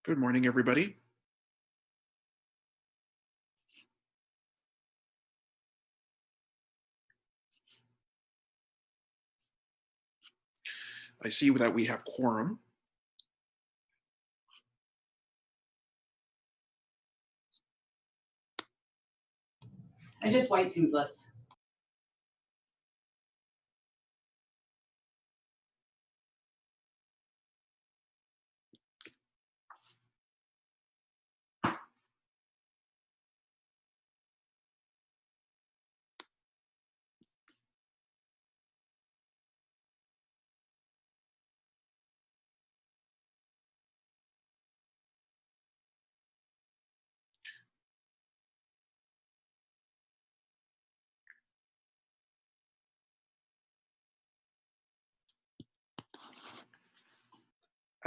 Good morning, everybody. I see that we have quorum. I just white seamless.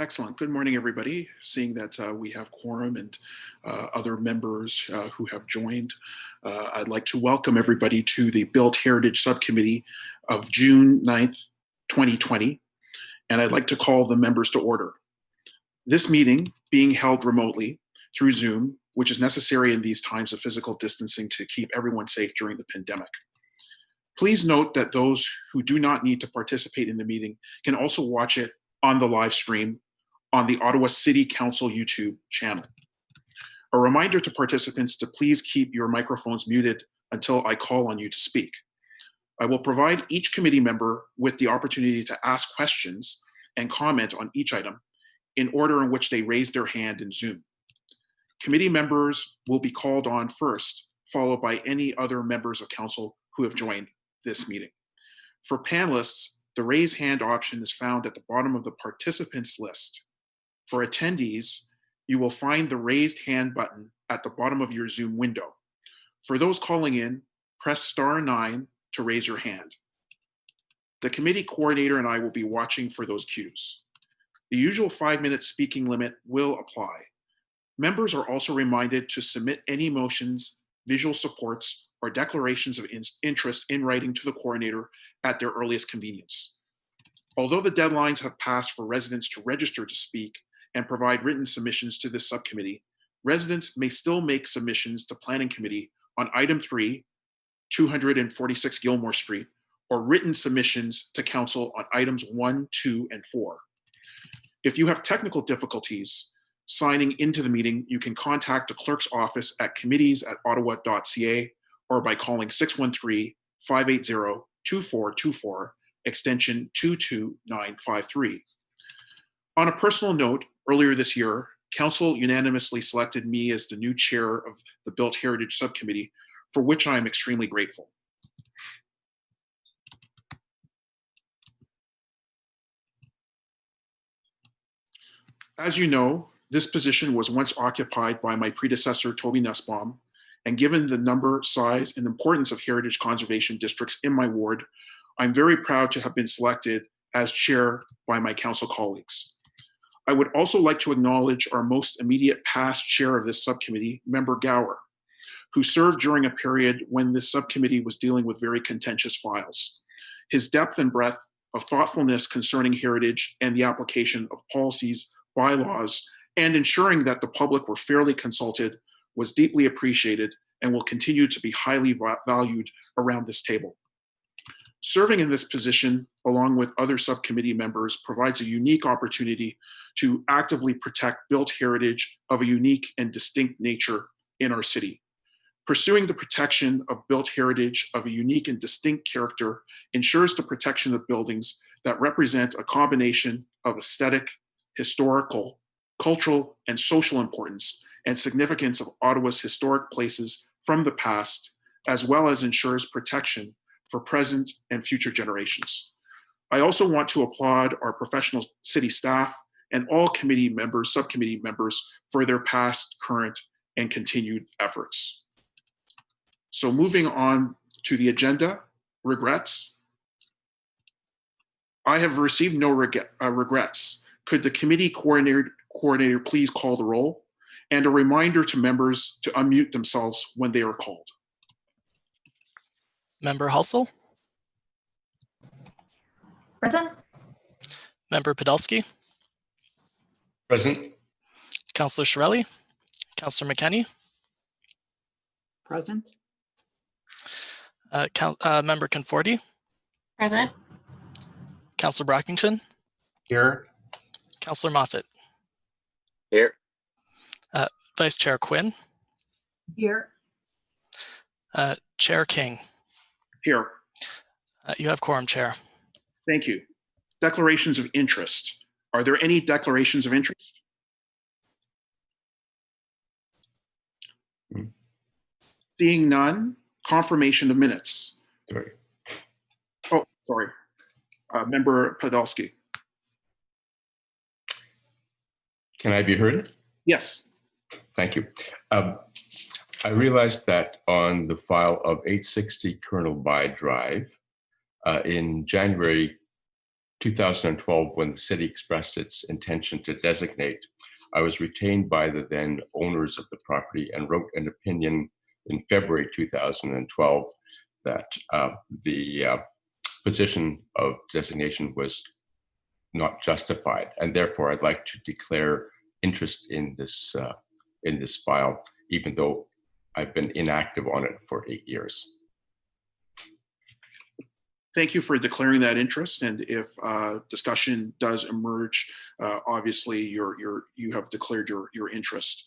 Excellent. Good morning, everybody. Seeing that we have quorum and other members who have joined, I'd like to welcome everybody to the Built Heritage Subcommittee of June 9th, 2020. And I'd like to call the members to order. This meeting being held remotely through Zoom, which is necessary in these times of physical distancing to keep everyone safe during the pandemic. Please note that those who do not need to participate in the meeting can also watch it on the live stream on the Ottawa City Council YouTube channel. A reminder to participants to please keep your microphones muted until I call on you to speak. I will provide each committee member with the opportunity to ask questions and comment on each item in order in which they raise their hand in Zoom. Committee members will be called on first, followed by any other members of council who have joined this meeting. For panelists, the raise hand option is found at the bottom of the participants list. For attendees, you will find the raised hand button at the bottom of your Zoom window. For those calling in, press *9 to raise your hand. The committee coordinator and I will be watching for those cues. The usual 5-minute speaking limit will apply. Members are also reminded to submit any motions, visual supports, or declarations of interest in writing to the coordinator at their earliest convenience. Although the deadlines have passed for residents to register to speak and provide written submissions to this subcommittee, residents may still make submissions to Planning Committee on item 3, 246 Gilmore Street, or written submissions to Council on items 1, 2, and 4. If you have technical difficulties signing into the meeting, you can contact the clerk's office at committees@ottawa.ca or by calling 613-580-2424, extension 22953. On a personal note, earlier this year, Council unanimously selected me as the new chair of the Built Heritage Subcommittee, for which I am extremely grateful. As you know, this position was once occupied by my predecessor, Toby Nussbaum, and given the number, size, and importance of heritage conservation districts in my ward, I'm very proud to have been selected as chair by my council colleagues. I would also like to acknowledge our most immediate past chair of this subcommittee, Member Gower, who served during a period when this subcommittee was dealing with very contentious files. His depth and breadth of thoughtfulness concerning heritage and the application of policies, bylaws, and ensuring that the public were fairly consulted was deeply appreciated and will continue to be highly valued around this table. Serving in this position, along with other subcommittee members, provides a unique opportunity to actively protect built heritage of a unique and distinct nature in our city. Pursuing the protection of built heritage of a unique and distinct character ensures the protection of buildings that represent a combination of aesthetic, historical, cultural, and social importance and significance of Ottawa's historic places from the past, as well as ensures protection for present and future generations. I also want to applaud our professional city staff and all committee members, subcommittee members, for their past, current, and continued efforts. So moving on to the agenda, regrets. I have received no regrets. Could the committee coordinator please call the roll? And a reminder to members to unmute themselves when they are called. Member Hulsel? Present. Member Podolsky? Present. Councillor Shirelli, Councillor McKenney, Present. Member Conforti, Present. Councillor Brockington, Here. Councillor Moffat, Here. Vice Chair Quinn, Here. Chair King. Here. You have quorum, Chair. Thank you. Declarations of interest. Are there any declarations of interest? Seeing none, confirmation of minutes. Sorry. Oh, sorry. Member Podolsky. Can I be heard? Yes. Thank you. I realized that on the file of 860 Colonel By Drive, in January 2012, when the city expressed its intention to designate, I was retained by the then owners of the property and wrote an opinion in February 2012 that the position of designation was not justified, and therefore I'd like to declare interest in this file, even though I've been inactive on it for 8 years. Thank you for declaring that interest. And if discussion does emerge, obviously you have declared your interest.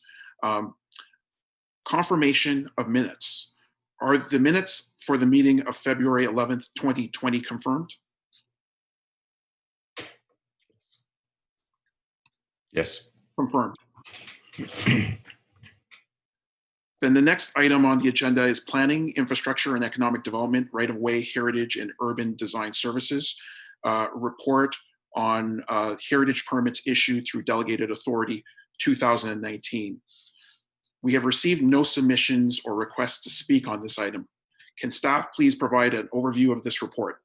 Confirmation of minutes. Are the minutes for the meeting of February 11th, 2020 confirmed? Yes. Confirmed. Then the next item on the agenda is planning, infrastructure, and economic development, right-of-way, heritage, and urban design services. Report on heritage permits issued through delegated authority 2019. We have received no submissions or requests to speak on this item. Can staff please provide an overview of this report?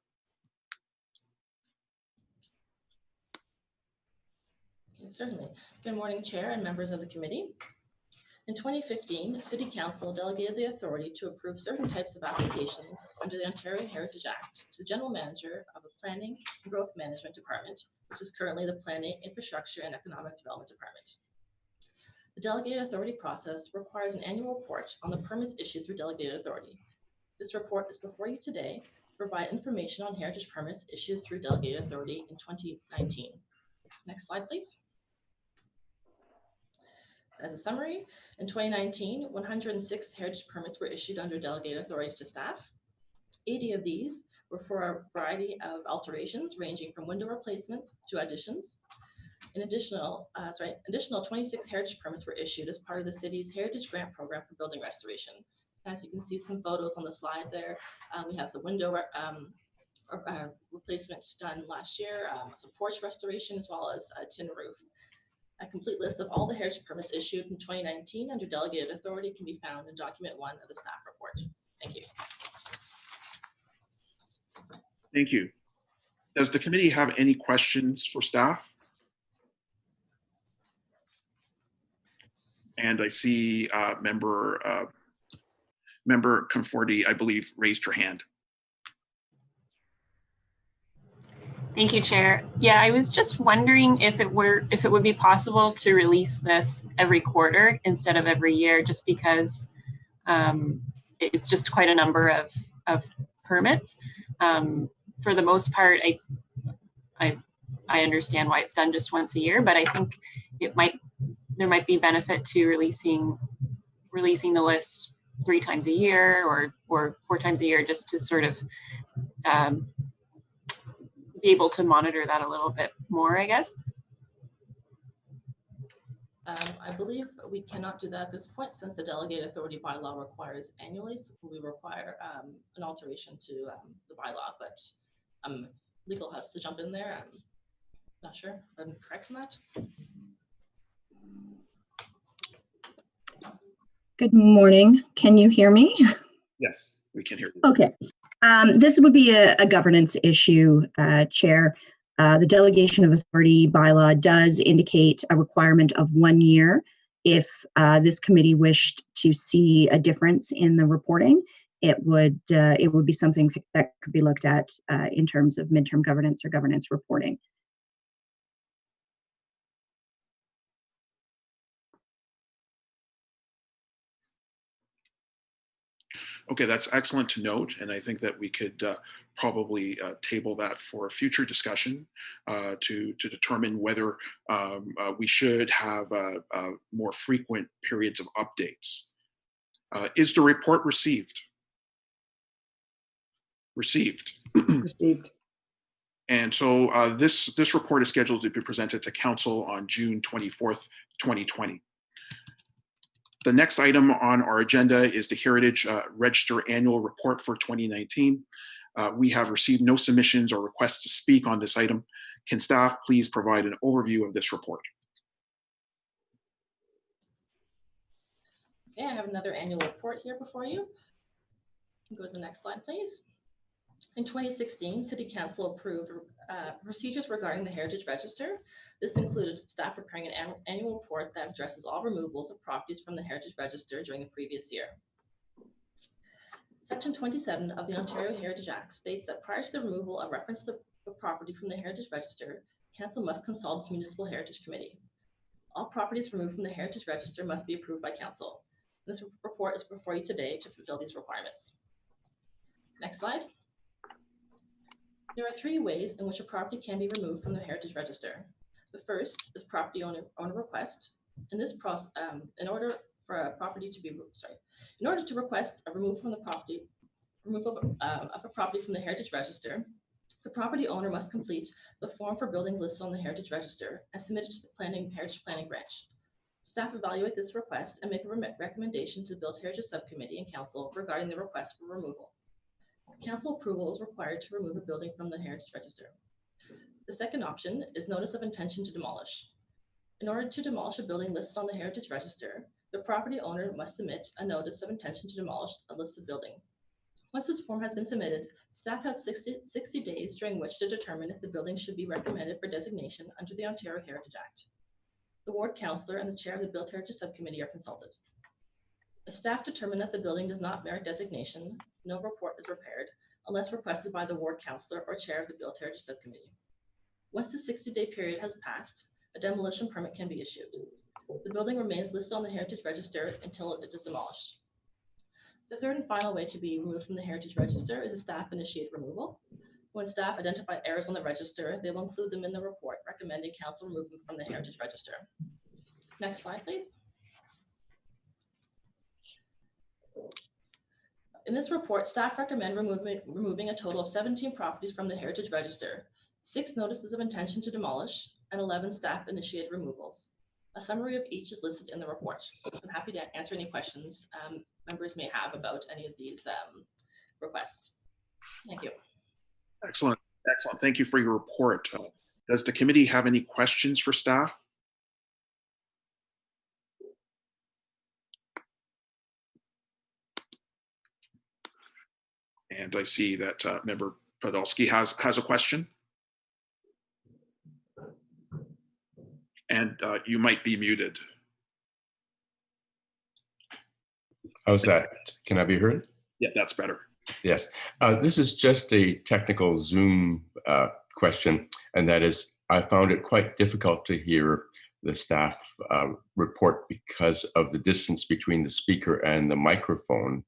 Certainly. Good morning, Chair and members of the committee. In 2015, City Council delegated the authority to approve certain types of applications under the Ontario Heritage Act to the General Manager of the Planning and Growth Management Department, which is currently the Planning, Infrastructure, and Economic Development Department. The delegated authority process requires an annual report on the permits issued through delegated authority. This report is before you today to provide information on heritage permits issued through delegated authority in 2019. Next slide, please. As a summary, in 2019, 106 heritage permits were issued under delegated authority to staff. 80 of these were for a variety of alterations ranging from window replacement to additions. An additional 26 heritage permits were issued as part of the city's Heritage Grant Program for building restoration. As you can see some photos on the slide there, we have the window replacement done last year, some porch restoration, as well as a tin roof. A complete list of all the heritage permits issued in 2019 under delegated authority can be found in document 1 of the staff report. Thank you. Thank you. Does the committee have any questions for staff? And I see member Conforti, I believe, raised your hand. Thank you, Chair. Yeah, I was just wondering if it would be possible to release this every quarter instead of every year, just because it's just quite a number of permits. For the most part, I understand why it's done just once a year, but I think there might be benefit to releasing the list 3 times a year or 4 times a year, just to sort of be able to monitor that a little bit more, I guess. I believe we cannot do that at this point, since the delegated authority bylaw requires annually, so we require an alteration to the bylaw, but legal has to jump in there. I'm not sure if I'm correct in that. Good morning. Can you hear me? Yes, we can hear you. Okay. This would be a governance issue, Chair. The delegation of authority bylaw does indicate a requirement of 1 year if this committee wished to see a difference in the reporting. It would be something that could be looked at in terms of midterm governance or governance reporting. Okay, that's excellent to note, and I think that we could probably table that for future discussion to determine whether we should have more frequent periods of updates. Is the report received? Received. Received. And so this report is scheduled to be presented to Council on June 24th, 2020. The next item on our agenda is the Heritage Register Annual Report for 2019. We have received no submissions or requests to speak on this item. Can staff please provide an overview of this report? Okay, I have another annual report here before you. Go to the next slide, please. In 2016, City Council approved procedures regarding the Heritage Register. This included staff preparing an annual report that addresses all removals of properties from the Heritage Register during the previous year. Section 27 of the Ontario Heritage Act states that prior to the removal of reference to the property from the Heritage Register, Council must consult its Municipal Heritage Committee. All properties removed from the Heritage Register must be approved by Council. This report is before you today to fulfill these requirements. Next slide. There are three ways in which a property can be removed from the Heritage Register. The first is property owner request. In this process, in order to request a removal of a property from the Heritage Register, the property owner must complete the form for buildings listed on the Heritage Register and submit it to the Heritage Planning Branch. Staff evaluate this request and make a recommendation to the Built Heritage Subcommittee and Council regarding the request for removal. Council approval is required to remove a building from the Heritage Register. The second option is notice of intention to demolish. In order to demolish a building listed on the Heritage Register, the property owner must submit a notice of intention to demolish a listed building. Once this form has been submitted, staff have 60 days during which to determine if the building should be recommended for designation under the Ontario Heritage Act. The ward councillor and the chair of the Built Heritage Subcommittee are consulted. If staff determine that the building does not merit designation, no report is prepared unless requested by the ward councillor or chair of the Built Heritage Subcommittee. Once the 60-day period has passed, a demolition permit can be issued. The building remains listed on the Heritage Register until it is demolished. The third and final way to be removed from the Heritage Register is a staff-initiated removal. When staff identify errors on the register, they will include them in the report recommending council remove them from the Heritage Register. Next slide, please. In this report, staff recommend removing a total of 17 properties from the Heritage Register, 6 notices of intention to demolish, and 11 staff-initiated removals. A summary of each is listed in the report. I'm happy to answer any questions members may have about any of these requests. Thank you. Excellent. Excellent. Thank you for your report. Does the committee have any questions for staff? And I see that Member Podolsky has a question. And you might be muted. How's that? Can I be heard? Yeah, that's better. Yes. This is just a technical Zoom question, and that is, I found it quite difficult to hear the staff report because of the distance between the speaker and the microphone.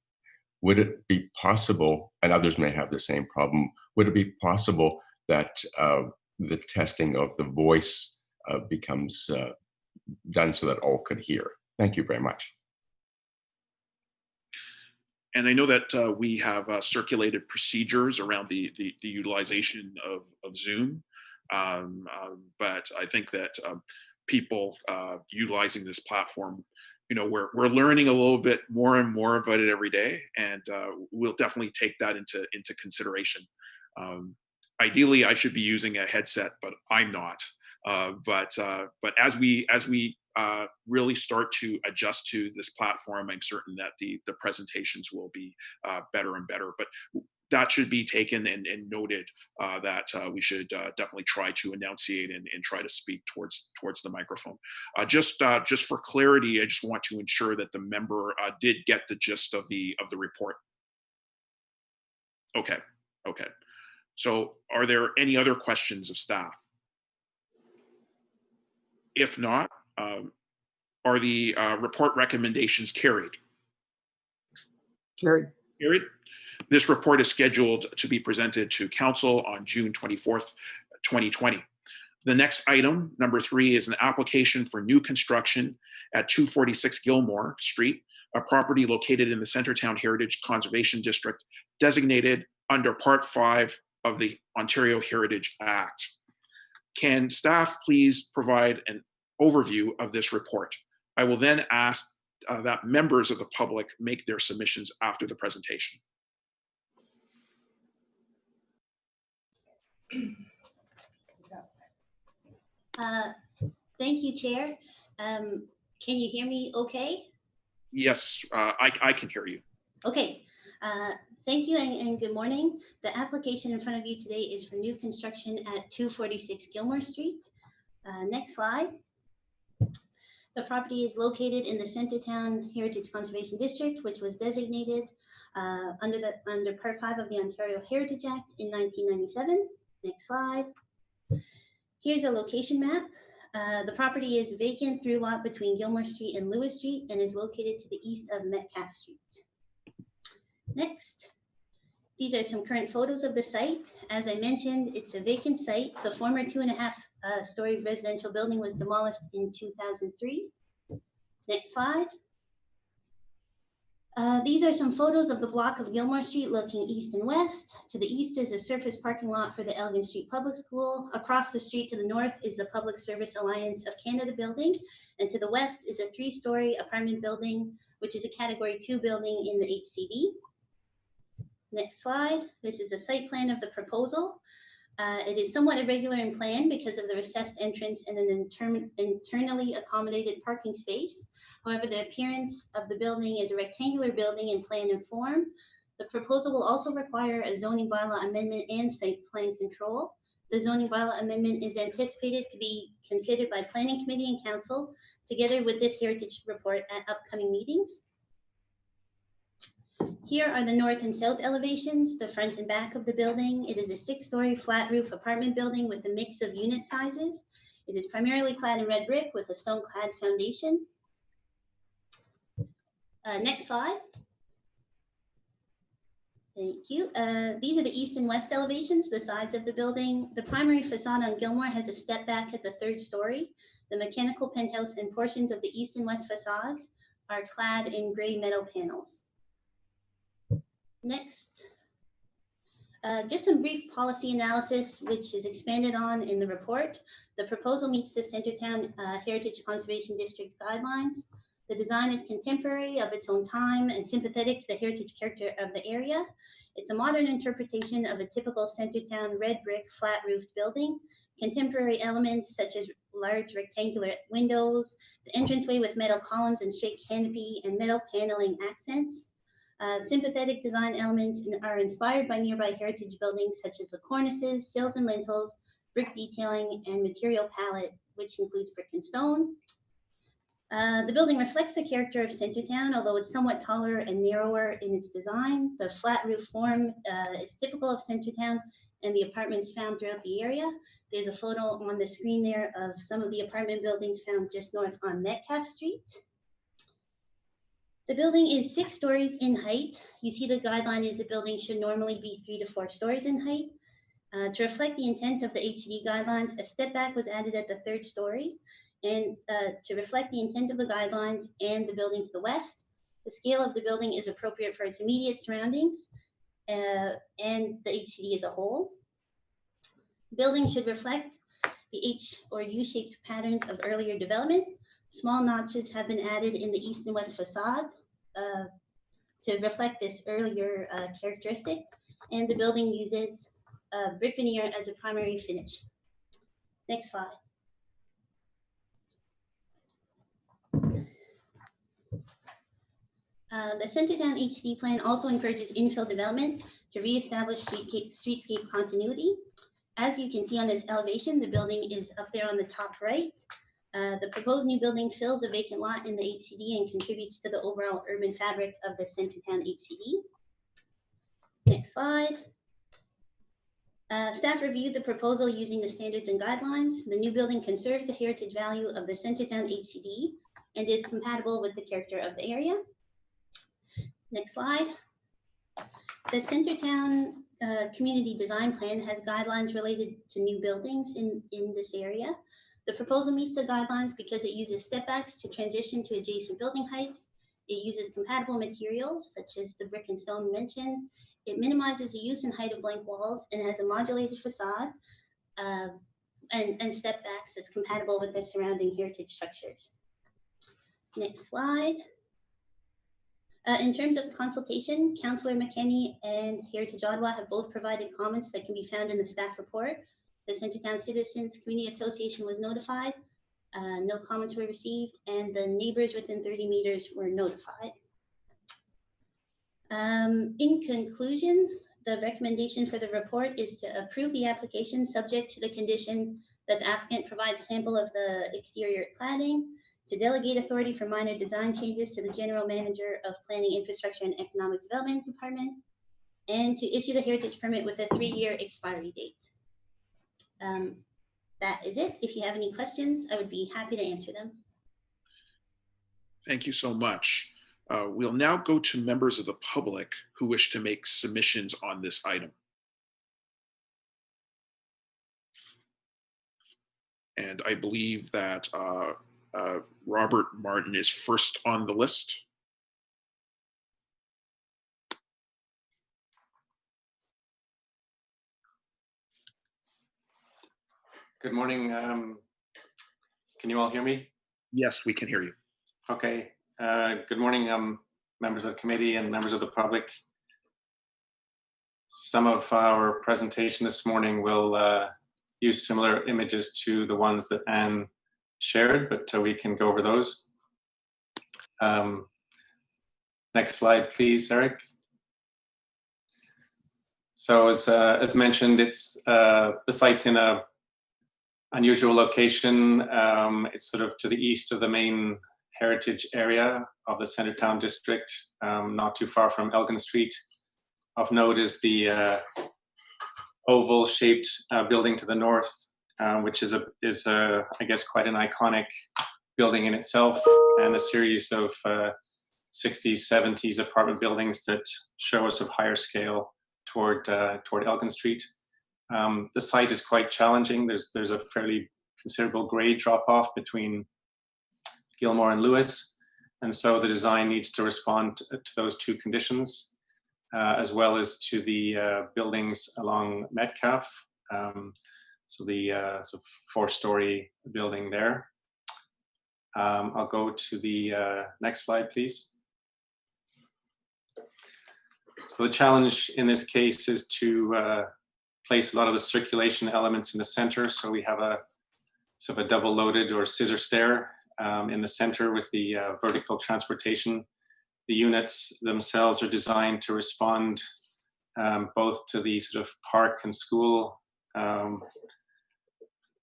Would it be possible, and others may have the same problem, would it be possible that the testing of the voice becomes done so that all could hear? Thank you very much. And I know that we have circulated procedures around the utilization of Zoom, but I think that people utilizing this platform, you know, we're learning a little bit more and more about it every day, and we'll definitely take that into consideration. Ideally, I should be using a headset, but I'm not. But as we really start to adjust to this platform, I'm certain that the presentations will be better and better. But that should be taken and noted that we should definitely try to enunciate and try to speak towards the microphone. Just for clarity, I just want to ensure that the member did get the gist of the report. Okay. So are there any other questions of staff? If not, are the report recommendations carried? Carried. Carried. This report is scheduled to be presented to council on June 24th, 2020. The next item, number 3, is an application for new construction at 246 Gilmore Street, a property located in the Centertown Heritage Conservation District, designated under Part 5 of the Ontario Heritage Act. Can staff please provide an overview of this report? I will then ask that members of the public make their submissions after the presentation. Thank you, Chair. Can you hear me okay? Yes, I can hear you. Okay. Thank you and good morning. The application in front of you today is for new construction at 246 Gilmore Street. Next slide. The property is located in the Centertown Heritage Conservation District, which was designated under Part 5 of the Ontario Heritage Act in 1997. Next slide. Here's a location map. The property is vacant through lot between Gilmore Street and Lewis Street and is located to the east of Metcalfe Street. Next, these are some current photos of the site. As I mentioned, it's a vacant site. The former 2.5 story residential building was demolished in 2003. Next slide. These are some photos of the block of Gilmore Street looking east and west. To the east is a surface parking lot for the Elgin Street Public School. Across the street to the north is the Public Service Alliance of Canada building. And to the west is a 3-story apartment building, which is a Category 2 building in the HCD. Next slide. This is a site plan of the proposal. It is somewhat irregular in plan because of the recessed entrance and an internally accommodated parking space. However, the appearance of the building is a rectangular building in plan and form. The proposal will also require a zoning bylaw amendment and site plan control. The zoning bylaw amendment is anticipated to be considered by Planning Committee and Council together with this heritage report at upcoming meetings. Here are the north and south elevations, the front and back of the building. It is a 6-story flat roof apartment building with a mix of unit sizes. It is primarily clad in red brick with a stone clad foundation. Next slide. Thank you. These are the east and west elevations, the sides of the building. The primary facade on Gilmore has a step back at the 3rd story. The mechanical penthouse and portions of the east and west facades are clad in gray metal panels. Next, just some brief policy analysis, which is expanded on in the report. The proposal meets the Centertown Heritage Conservation District guidelines. The design is contemporary, of its own time, and sympathetic to the heritage character of the area. It's a modern interpretation of a typical Centertown red brick flat roofed building. Contemporary elements such as large rectangular windows, the entranceway with metal columns and straight canopy, and metal paneling accents. Sympathetic design elements are inspired by nearby heritage buildings such as the cornices, sills and lintels, brick detailing, and material palette, which includes brick and stone. The building reflects the character of Centertown, although it's somewhat taller and narrower in its design. The flat roof form is typical of Centertown and the apartments found throughout the area. There's a photo on the screen there of some of the apartment buildings found just north on Metcalfe Street. The building is 6 stories in height. You see the guideline is the building should normally be 3 to 4 stories in height. To reflect the intent of the HCD guidelines, a step back was added at the 3rd story. And to reflect the intent of the guidelines and the building to the west, the scale of the building is appropriate for its immediate surroundings and the HCD as a whole. Building should reflect the H or U-shaped patterns of earlier development. Small notches have been added in the east and west facade to reflect this earlier characteristic, and the building uses brick veneer as a primary finish. Next slide. The Centertown HCD plan also encourages infill development to reestablish streetscape continuity. As you can see on this elevation, the building is up there on the top right. The proposed new building fills a vacant lot in the HCD and contributes to the overall urban fabric of the Centertown HCD. Next slide. Staff reviewed the proposal using the standards and guidelines. The new building conserves the heritage value of the Centertown HCD and is compatible with the character of the area. Next slide. The Centertown Community Design Plan has guidelines related to new buildings in this area. The proposal meets the guidelines because it uses step backs to transition to adjacent building heights. It uses compatible materials such as the brick and stone mentioned. It minimizes the use and height of blank walls and has a modulated facade and step backs that's compatible with the surrounding heritage structures. Next slide. In terms of consultation, Councillor McKenney and Heritage Ottawa have both provided comments that can be found in the staff report. The Centertown Citizens Community Association was notified. No comments were received, and the neighbors within 30 meters were notified. In conclusion, the recommendation for the report is to approve the application subject to the condition that the applicant provides sample of the exterior cladding, to delegate authority for minor design changes to the General Manager of Planning, Infrastructure and Economic Development Department, and to issue the heritage permit with a 3-year expiry date. That is it. If you have any questions, I would be happy to answer them. Thank you so much. We'll now go to members of the public who wish to make submissions on this item. And I believe that Robert Martin is first on the list. Good morning. Can you all hear me? Yes, we can hear you. Okay. Good morning, members of the committee and members of the public. Some of our presentation this morning will use similar images to the ones that Anne shared, but we can go over those. Next slide, please, Eric. So as mentioned, it's the site's in a unusual location. It's sort of to the east of the main heritage area of the Centertown district, not too far from Elgin Street. Of note is the oval-shaped building to the north, which is I guess quite an iconic building in itself, and a series of 60s, 70s apartment buildings that show us of higher scale toward Elgin Street. The site is quite challenging. There's a fairly considerable grade drop-off between Gilmore and Lewis, and so the design needs to respond to those two conditions, as well as to the buildings along Metcalf, so the sort of 4-story building there. I'll go to the next slide, please. So the challenge in this case is to place a lot of the circulation elements in the center. So we have a sort of a double loaded or scissor stair in the center with the vertical transportation. The units themselves are designed to respond both to the sort of park and school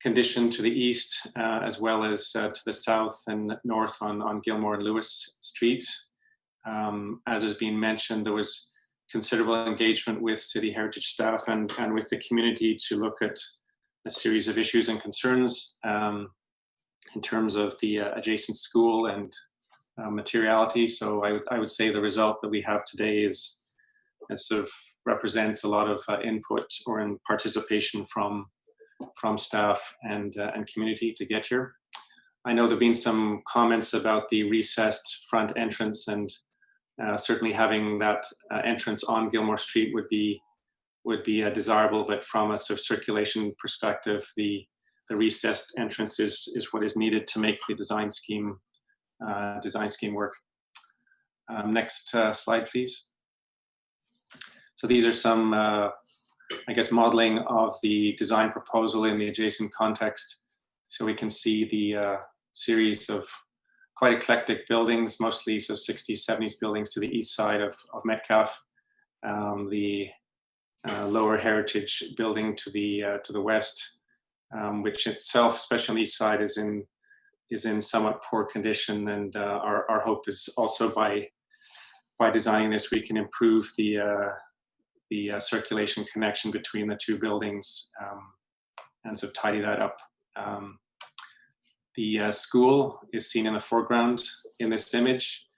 condition to the east, as well as to the south and north on Gilmore and Lewis Street. As has been mentioned, there was considerable engagement with City Heritage staff and with the community to look at a series of issues and concerns in terms of the adjacent school and materiality. So I would say the result that we have today is sort of represents a lot of input or in participation from staff and community to get here. I know there've been some comments about the recessed front entrance, and certainly having that entrance on Gilmore Street would be desirable, but from a sort of circulation perspective, the recessed entrance is what is needed to make the design scheme work. Next slide, please. So these are some, I guess, modeling of the design proposal in the adjacent context. So we can see the series of quite eclectic buildings, mostly sort of 60s, 70s buildings to the east side of Metcalf. The lower heritage building to the west, which itself, especially on the east side, is in somewhat poor condition. And our hope is also by designing this, we can improve the circulation connection between the two buildings and so tidy that up. The school is seen in the foreground in this image.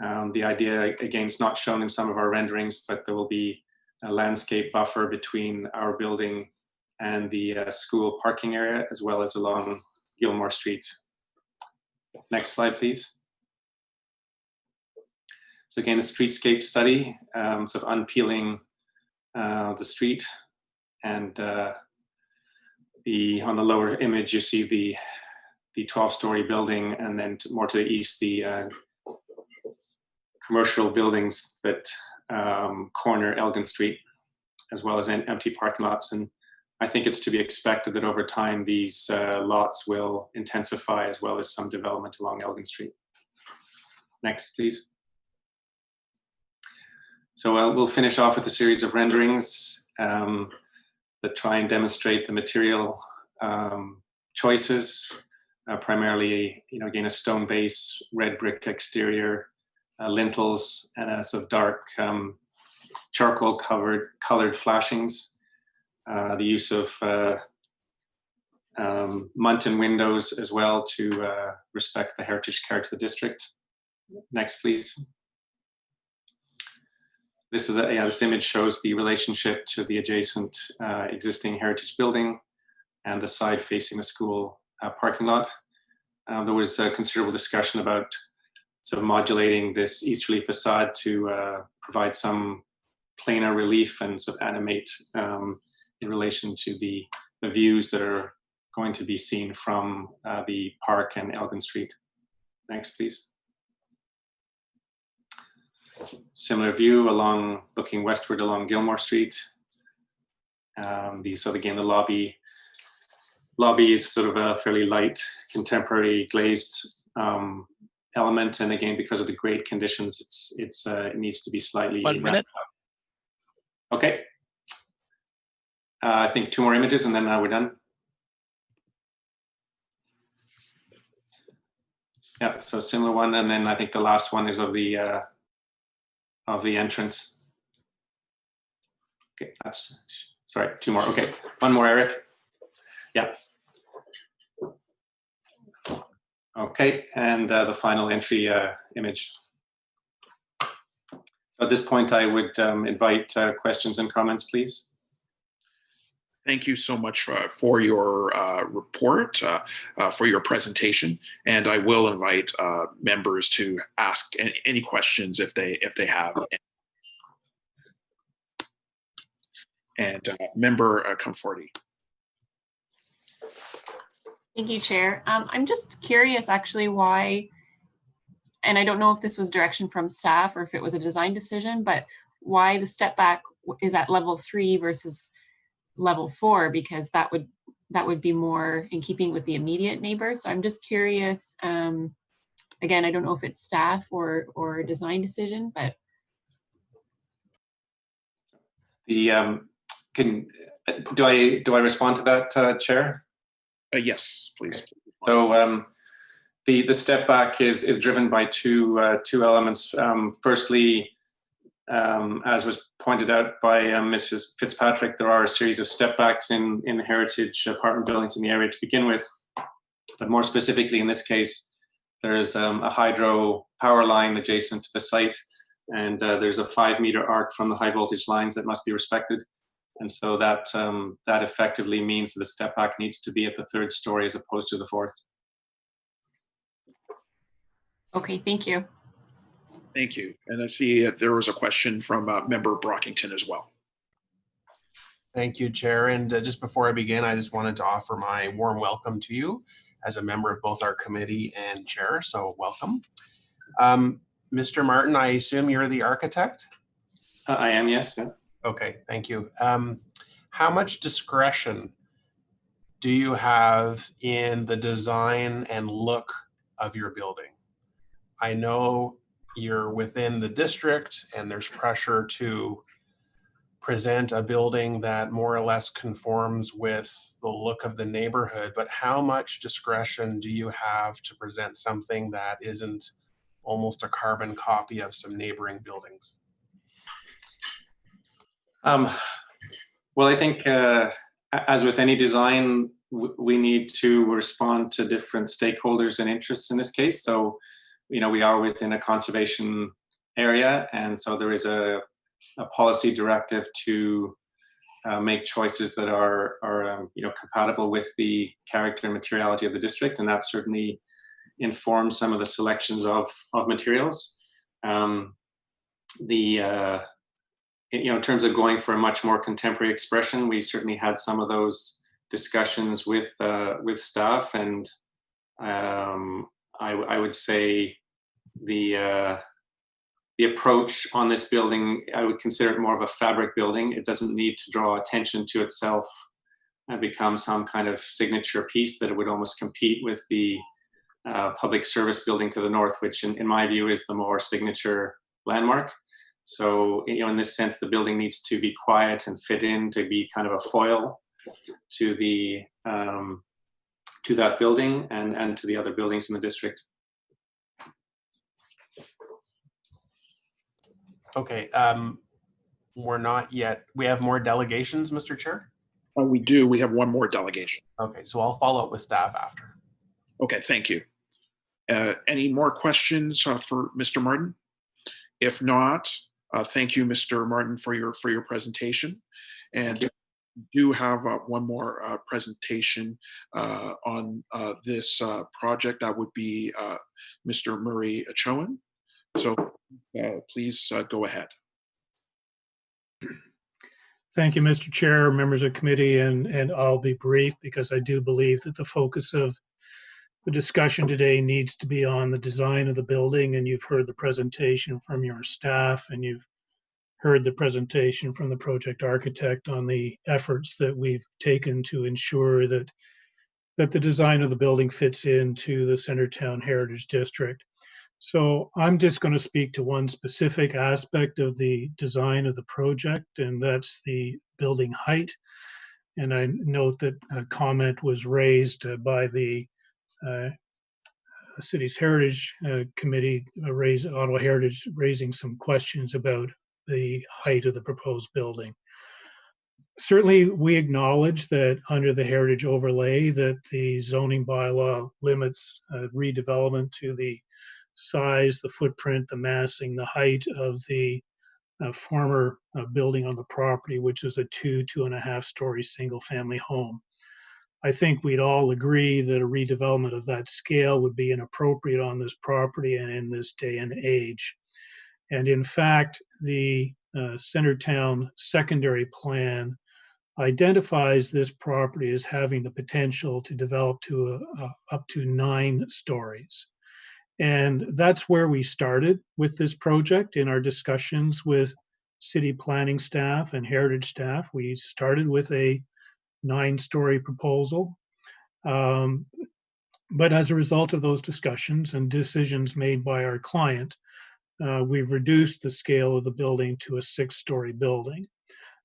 The idea, again, is not shown in some of our renderings, but there will be a landscape buffer between our building and the school parking area, as well as along Gilmore Street. Next slide, please. So again, the streetscape study, sort of unpeeling the street, and on the lower image, you see the 12-story building, and then more to the east, the commercial buildings that corner Elgin Street, as well as empty parking lots. And I think it's to be expected that over time, these lots will intensify, as well as some development along Elgin Street. Next, please. So we'll finish off with a series of renderings that try and demonstrate the material choices, primarily, again, a stone base, red brick exterior, lintels, and a sort of dark charcoal colored flashings. The use of muntin windows as well to respect the heritage character of the district. Next, please. This image shows the relationship to the adjacent existing heritage building and the side facing the school parking lot. There was a considerable discussion about sort of modulating this easterly facade to provide some planar relief and sort of animate in relation to the views that are going to be seen from the park and Elgin Street. Next, please. Similar view looking westward along Gilmore Street. So again, the lobby is sort of a fairly light, contemporary glazed element, and again, because of the grade conditions, it needs to be slightly. 1 minute. Okay. I think 2 more images, and then we're done. Yeah. So similar one, and then I think the last one is of the entrance. Okay, sorry, 2 more. Okay, 1 more, Eric. Yeah. Okay, and the final entry image. At this point, I would invite questions and comments, please. Thank you so much for your report, for your presentation, and I will invite members to ask any questions if they have. And Member Comforti. Thank you, Chair. I'm just curious, actually, why, and I don't know if this was direction from staff or if it was a design decision, but why the step back is at level 3 versus level 4, because that would be more in keeping with the immediate neighbors. So I'm just curious. Again, I don't know if it's staff or a design decision, but The do I respond to that, Chair? Yes, please. So the step back is driven by two elements. Firstly, as was pointed out by Mrs. Fitzpatrick, there are a series of step backs in heritage apartment buildings in the area to begin with. But more specifically in this case, there is a hydro power line adjacent to the site, and there's a 5-meter arc from the high voltage lines that must be respected. And so that effectively means that the step back needs to be at the 3rd story as opposed to the 4th. okay, thank you. Thank you. And I see there was a question from Member Brockington as well. Thank you, Chair. And just before I begin, I just wanted to offer my warm welcome to you as a member of both our committee and chair. So welcome. Mr. Martin, I assume you're the architect? I am, yes. Yeah. Okay, thank you. How much discretion do you have in the design and look of your building? I know you're within the district and there's pressure to present a building that more or less conforms with the look of the neighborhood, but how much discretion do you have to present something that isn't almost a carbon copy of some neighboring buildings? Well, I think as with any design, we need to respond to different stakeholders and interests in this case. So we are within a conservation area, and so there is a policy directive to make choices that are compatible with the character and materiality of the district, and that certainly informs some of the selections of materials. In terms of going for a much more contemporary expression, we certainly had some of those discussions with staff, and I would say the approach on this building, I would consider it more of a fabric building. It doesn't need to draw attention to itself and become some kind of signature piece that it would almost compete with the public service building to the north, which in my view is the more signature landmark. So, in this sense, the building needs to be quiet and fit in to be kind of a foil to the to that building and to the other buildings in the district. Okay, we're not yet. We have more delegations, Mr. Chair? We do. We have one more delegation. Okay, so I'll follow up with staff after. Okay, thank you. Any more questions for Mr. Martin? If not, thank you, Mr. Martin, for your presentation. And do have one more presentation on this project. That would be Mr. Murray Achoan. So please go ahead. Thank you, Mr. Chair, members of committee, and I'll be brief because I do believe that the focus of the discussion today needs to be on the design of the building, and you've heard the presentation from your staff, and you've heard the presentation from the project architect on the efforts that we've taken to ensure that the design of the building fits into the Centertown Heritage District. So I'm just going to speak to one specific aspect of the design of the project, and that's the building height. And I note that a comment was raised by the city's Heritage Committee, Ottawa Heritage, raising some questions about the height of the proposed building. Certainly, we acknowledge that under the heritage overlay that the zoning bylaw limits redevelopment to the size, the footprint, the massing, the height of the former building on the property, which is a 2.5 story single family home. I think we'd all agree that a redevelopment of that scale would be inappropriate on this property and in this day and age. And in fact, the Centertown secondary plan identifies this property as having the potential to develop to up to 9 stories. And that's where we started with this project in our discussions with city planning staff and heritage staff. We started with a 9-story proposal. But as a result of those discussions and decisions made by our client, we've reduced the scale of the building to a 6-story building.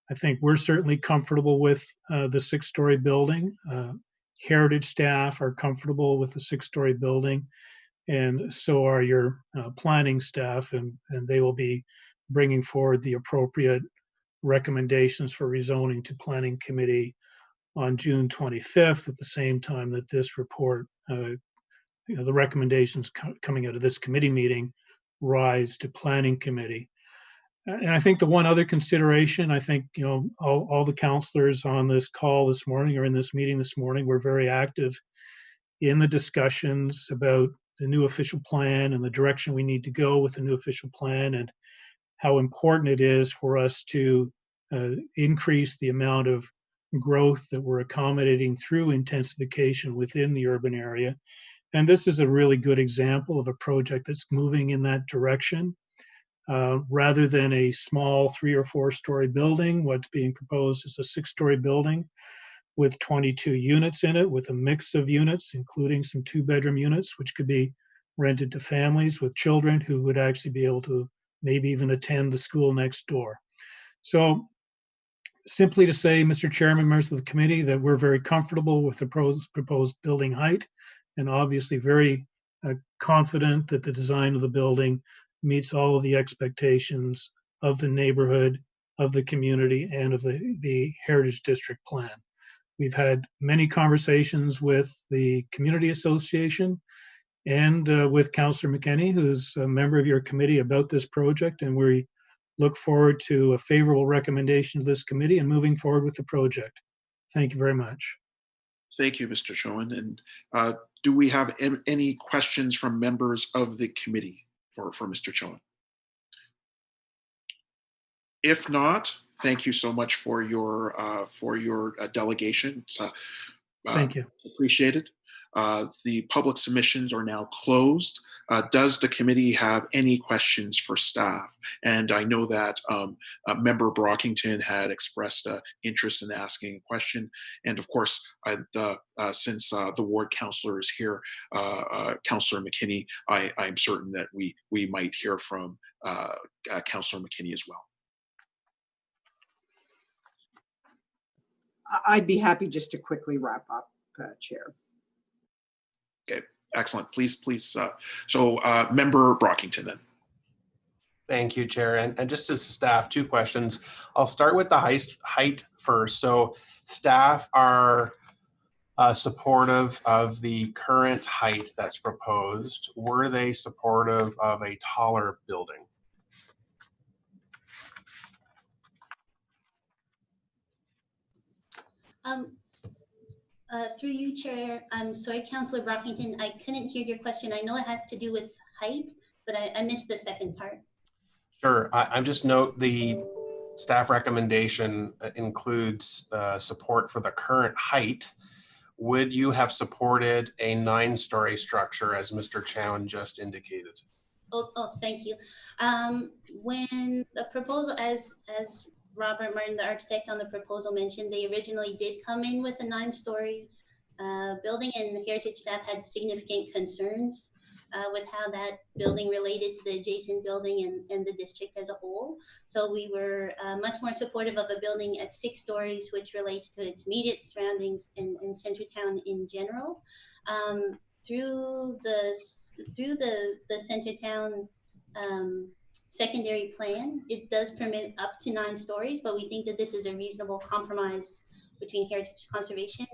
I think we're certainly comfortable with the 6-story building. Heritage staff are comfortable with the 6-story building, and so are your planning staff, and they will be bringing forward the appropriate recommendations for rezoning to Planning Committee on June 25th, at the same time that this report, the recommendations coming out of this committee meeting rise to Planning Committee. And I think the one other consideration, I think, all the councillors on this call this morning or in this meeting this morning were very active in the discussions about the new official plan and the direction we need to go with the new official plan, and how important it is for us to increase the amount of growth that we're accommodating through intensification within the urban area. And this is a really good example of a project that's moving in that direction. Rather than a small 3 or 4 story building, what's being proposed is a 6-story building with 22 units in it, with a mix of units, including some 2-bedroom units, which could be rented to families with children who would actually be able to maybe even attend the school next door. So simply to say, Mr. Chairman, members of the committee, that we're very comfortable with the proposed building height, and obviously very confident that the design of the building meets all of the expectations of the neighborhood, of the community, and of the Heritage District Plan. We've had many conversations with the Community Association, and with Councillor McKenney, who's a member of your committee, about this project, and we look forward to a favorable recommendation to this committee and moving forward with the project. Thank you very much. Thank you, Mr. Chowan. And do we have any questions from members of the committee for Mr. Chowan? If not, thank you so much for your delegation. It's, Thank you. appreciated. The public submissions are now closed. Does the committee have any questions for staff? And I know that Member Brockington had expressed interest in asking a question. And of course, since the ward councillor is here, Councillor McKinney, I'm certain that we might hear from Councillor McKinney as well. I'd be happy just to quickly wrap up, Chair. Okay, excellent. Please. So Member Brockington then. Thank you, Chair. And just as staff, 2 questions. I'll start with the height first. So staff are supportive of the current height that's proposed. Were they supportive of a taller building? Through you, Chair, I'm sorry, Councillor Brockington, I couldn't hear your question. I know it has to do with height, but I missed the second part. Sure. I just note the staff recommendation includes support for the current height. Would you have supported a 9-story structure as Mr. Chowan just indicated? Oh, thank you. When the proposal, as Robert Martin, the architect on the proposal, mentioned, they originally did come in with a 9-story building, and the heritage staff had significant concerns with how that building related to the adjacent building and the district as a whole. So we were much more supportive of a building at 6 stories, which relates to its immediate surroundings and Centertown in general. Through the Centertown secondary plan, it does permit up to 9 stories, but we think that this is a reasonable compromise between heritage conservation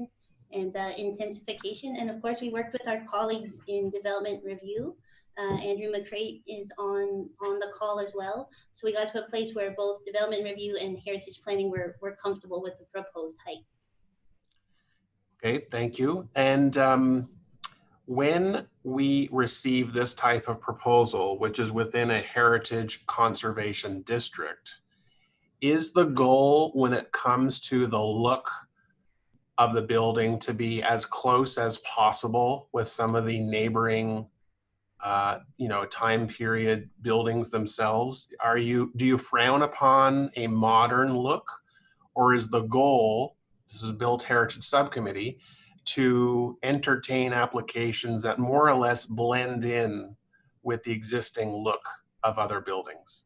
and intensification. And of course, we worked with our colleagues in development review. Andrew McCrate is on the call as well. So we got to a place where both development review and heritage planning were comfortable with the proposed height. Okay, thank you. And when we receive this type of proposal, which is within a heritage conservation district, is the goal when it comes to the look of the building to be as close as possible with some of the neighboring time period buildings themselves? Do you frown upon a modern look, or is the goal, this is a Built Heritage Subcommittee, to entertain applications that more or less blend in with the existing look of other buildings?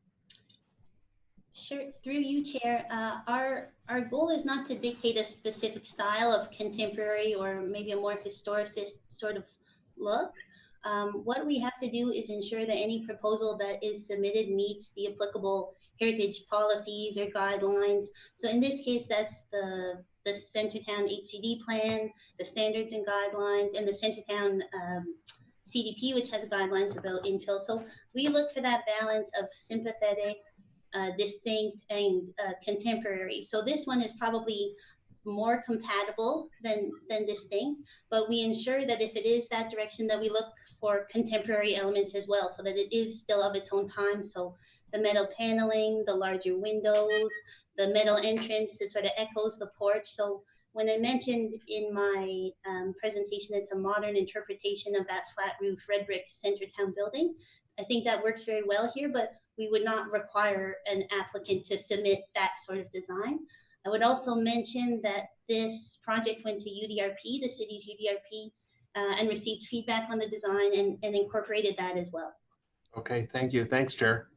Sure, through you, Chair. Our goal is not to dictate a specific style of contemporary or maybe a more historicist sort of look. What we have to do is ensure that any proposal that is submitted meets the applicable heritage policies or guidelines. So in this case, that's the Centertown HCD plan, the standards and guidelines, and the Centertown CDP, which has guidelines about infill. So we look for that balance of sympathetic, distinct, and contemporary. So this one is probably more compatible than distinct, but we ensure that if it is that direction, that we look for contemporary elements as well, so that it is still of its own time. So the metal paneling, the larger windows, the metal entrance that sort of echoes the porch. So when I mentioned in my presentation, it's a modern interpretation of that flat roof red brick Centertown building, I think that works very well here, but we would not require an applicant to submit that sort of design. I would also mention that this project went to UDRP, the city's UDRP, and received feedback on the design and incorporated that as well. Okay, thank you. Thanks, Chair.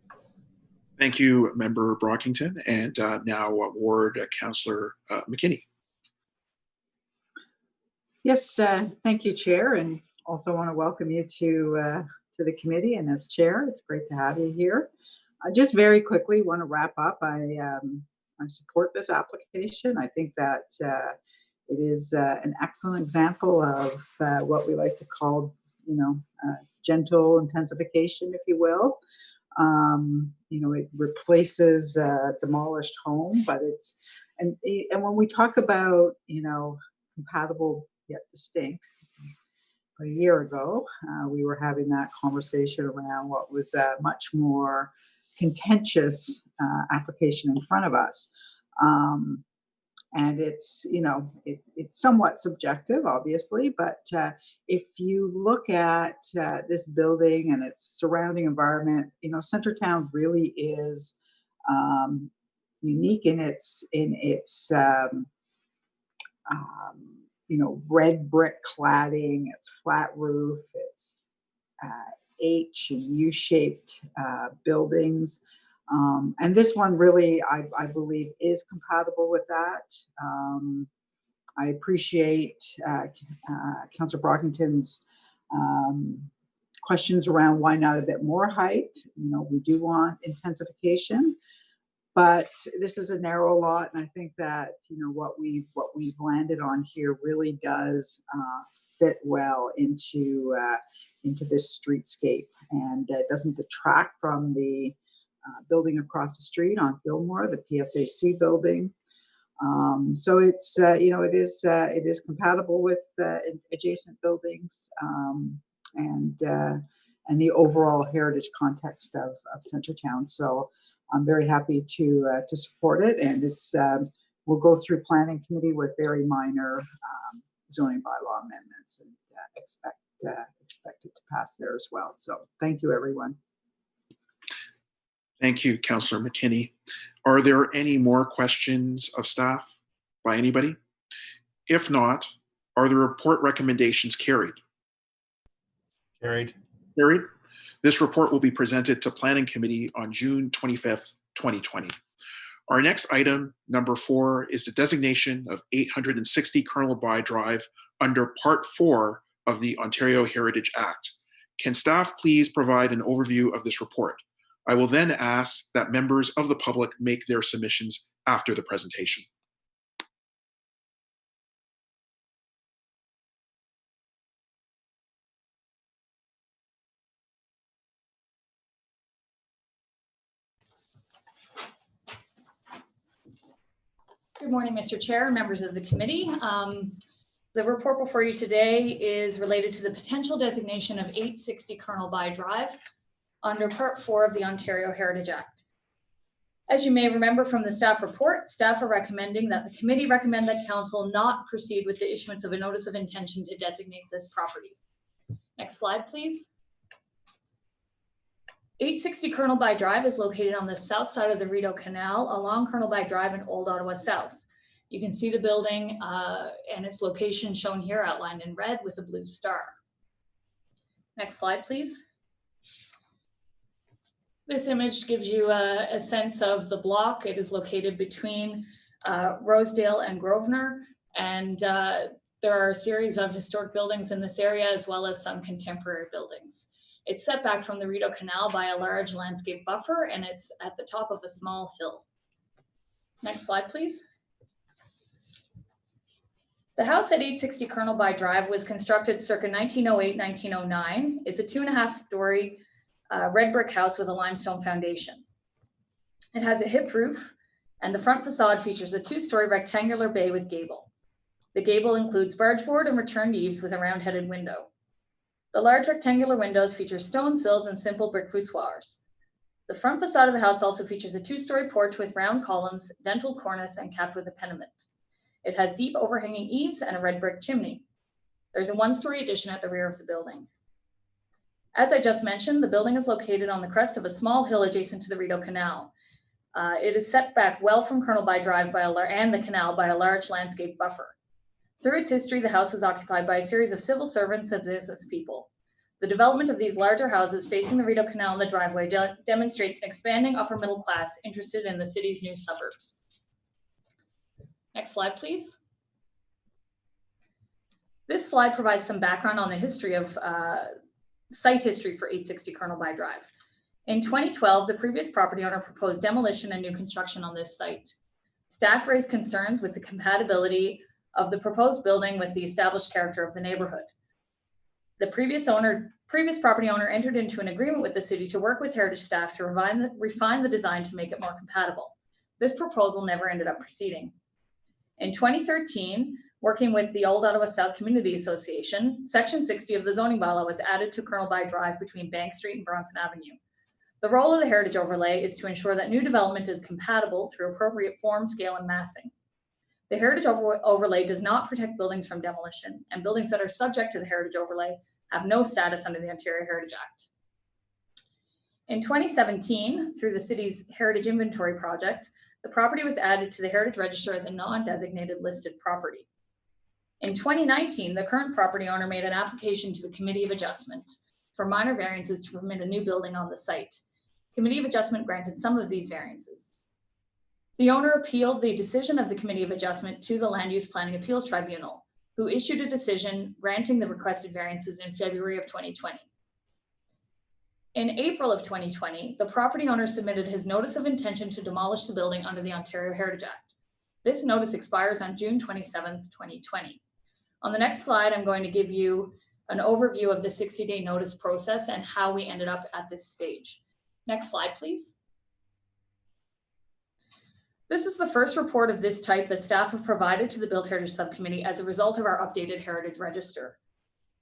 Thank you, Member Brockington. And now Ward Councillor McKinney. Yes, thank you, Chair, and also want to welcome you to the committee, and as Chair, it's great to have you here. I just very quickly want to wrap up. I support this application. I think that it is an excellent example of what we like to call, gentle intensification, if you will. It replaces a demolished home, but and when we talk about, compatible yet distinct, a year ago, we were having that conversation around what was a much more contentious application in front of us. And it's, it's somewhat subjective, obviously, but if you look at this building and its surrounding environment, Centertown really is unique in its red brick cladding, its flat roof, its H and U-shaped buildings. And this one really, I believe, is compatible with that. I appreciate Councillor Brockington's questions around why not a bit more height. We do want intensification, but this is a narrow lot, and I think that what we've landed on here really does fit well into this streetscape, and doesn't detract from the building across the street on Gilmore, the PSAC building. So it's it is compatible with adjacent buildings and the overall heritage context of Centertown. So I'm very happy to support it, and it's we'll go through planning committee with very minor zoning bylaw amendments, and expect it to pass there as well. So thank you, everyone. Thank you, Councillor McKinney. Are there any more questions of staff by anybody? If not, are the report recommendations carried? Carried. Carried. This report will be presented to Planning Committee on June 25th, 2020. Our next item, number 4, is the designation of 860 Colonel By Drive under Part 4 of the Ontario Heritage Act. Can staff please provide an overview of this report? I will then ask that members of the public make their submissions after the presentation. Good morning, Mr. Chair, members of the committee. The report before you today is related to the potential designation of 860 Colonel By Drive under Part 4 of the Ontario Heritage Act. As you may remember from the staff report, staff are recommending that the committee recommend that council not proceed with the issuance of a notice of intention to designate this property. Next slide, please. 860 Colonel By Drive is located on the south side of the Rideau Canal along Colonel By Drive in Old Ottawa South. You can see the building and its location shown here outlined in red with a blue star. Next slide, please. This image gives you a sense of the block. It is located between Rosedale and Grosvenor, and there are a series of historic buildings in this area as well as some contemporary buildings. It's set back from the Rideau Canal by a large landscape buffer, and it's at the top of a small hill. Next slide, please. The house at 860 Colonel By Drive was constructed circa 1908-1909. It's a 2.5-story red brick house with a limestone foundation. It has a hip roof, and the front facade features a 2-story rectangular bay with gable. The gable includes bargeboard and returned eaves with a round-headed window. The large rectangular windows feature stone sills and simple brick voussoirs. The front facade of the house also features a 2-story porch with round columns, dentil cornice, and capped with a pediment. It has deep overhanging eaves and a red brick chimney. There's a 1-story addition at the rear of the building. As I just mentioned, the building is located on the crest of a small hill adjacent to the Rideau Canal. It is set back well from Colonel By Drive and the canal by a large landscape buffer. Through its history, the house was occupied by a series of civil servants and business people. The development of these larger houses facing the Rideau Canal and the driveway demonstrates an expanding upper middle class interested in the city's new suburbs. Next slide, please. This slide provides some background on the history of site history for 860 Colonel By Drive. In 2012, the previous property owner proposed demolition and new construction on this site. Staff raised concerns with the compatibility of the proposed building with the established character of the neighborhood. The previous property owner entered into an agreement with the city to work with heritage staff to refine the design to make it more compatible. This proposal never ended up proceeding. In 2013, working with the Old Ottawa South Community Association, Section 60 of the zoning bylaw was added to Colonel By Drive between Bank Street and Bronson Avenue. The role of the heritage overlay is to ensure that new development is compatible through appropriate form, scale, and massing. The heritage overlay does not protect buildings from demolition, and buildings that are subject to the heritage overlay have no status under the Ontario Heritage Act. In 2017, through the city's Heritage Inventory Project, the property was added to the Heritage Register as a non-designated listed property. In 2019, the current property owner made an application to the Committee of Adjustment for minor variances to permit a new building on the site. Committee of Adjustment granted some of these variances. The owner appealed the decision of the Committee of Adjustment to the Land Use Planning Appeals Tribunal, who issued a decision granting the requested variances in February of 2020. In April of 2020, the property owner submitted his notice of intention to demolish the building under the Ontario Heritage Act. This notice expires on June 27th, 2020. On the next slide, I'm going to give you an overview of the 60-day notice process and how we ended up at this stage. Next slide, please. This is the first report of this type that staff have provided to the Built Heritage Subcommittee as a result of our updated Heritage Register.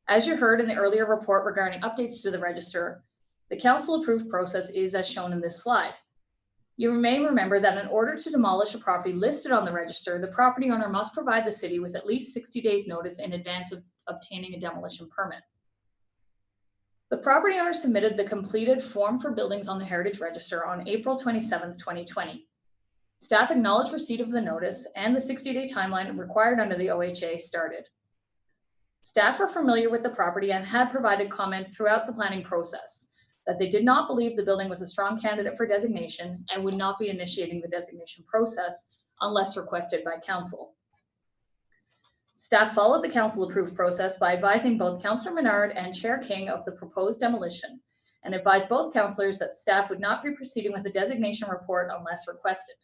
As you heard in the earlier report regarding updates to the register, the council-approved process is as shown in this slide. You may remember that in order to demolish a property listed on the register, the property owner must provide the city with at least 60 days notice in advance of obtaining a demolition permit. The property owner submitted the completed form for buildings on the Heritage Register on April 27th, 2020. Staff acknowledged receipt of the notice and the 60-day timeline required under the OHA started. Staff are familiar with the property and had provided comment throughout the planning process that they did not believe the building was a strong candidate for designation and would not be initiating the designation process unless requested by council. Staff followed the council-approved process by advising both Councillor Menard and Chair King of the proposed demolition and advised both councillors that staff would not be proceeding with a designation report unless requested.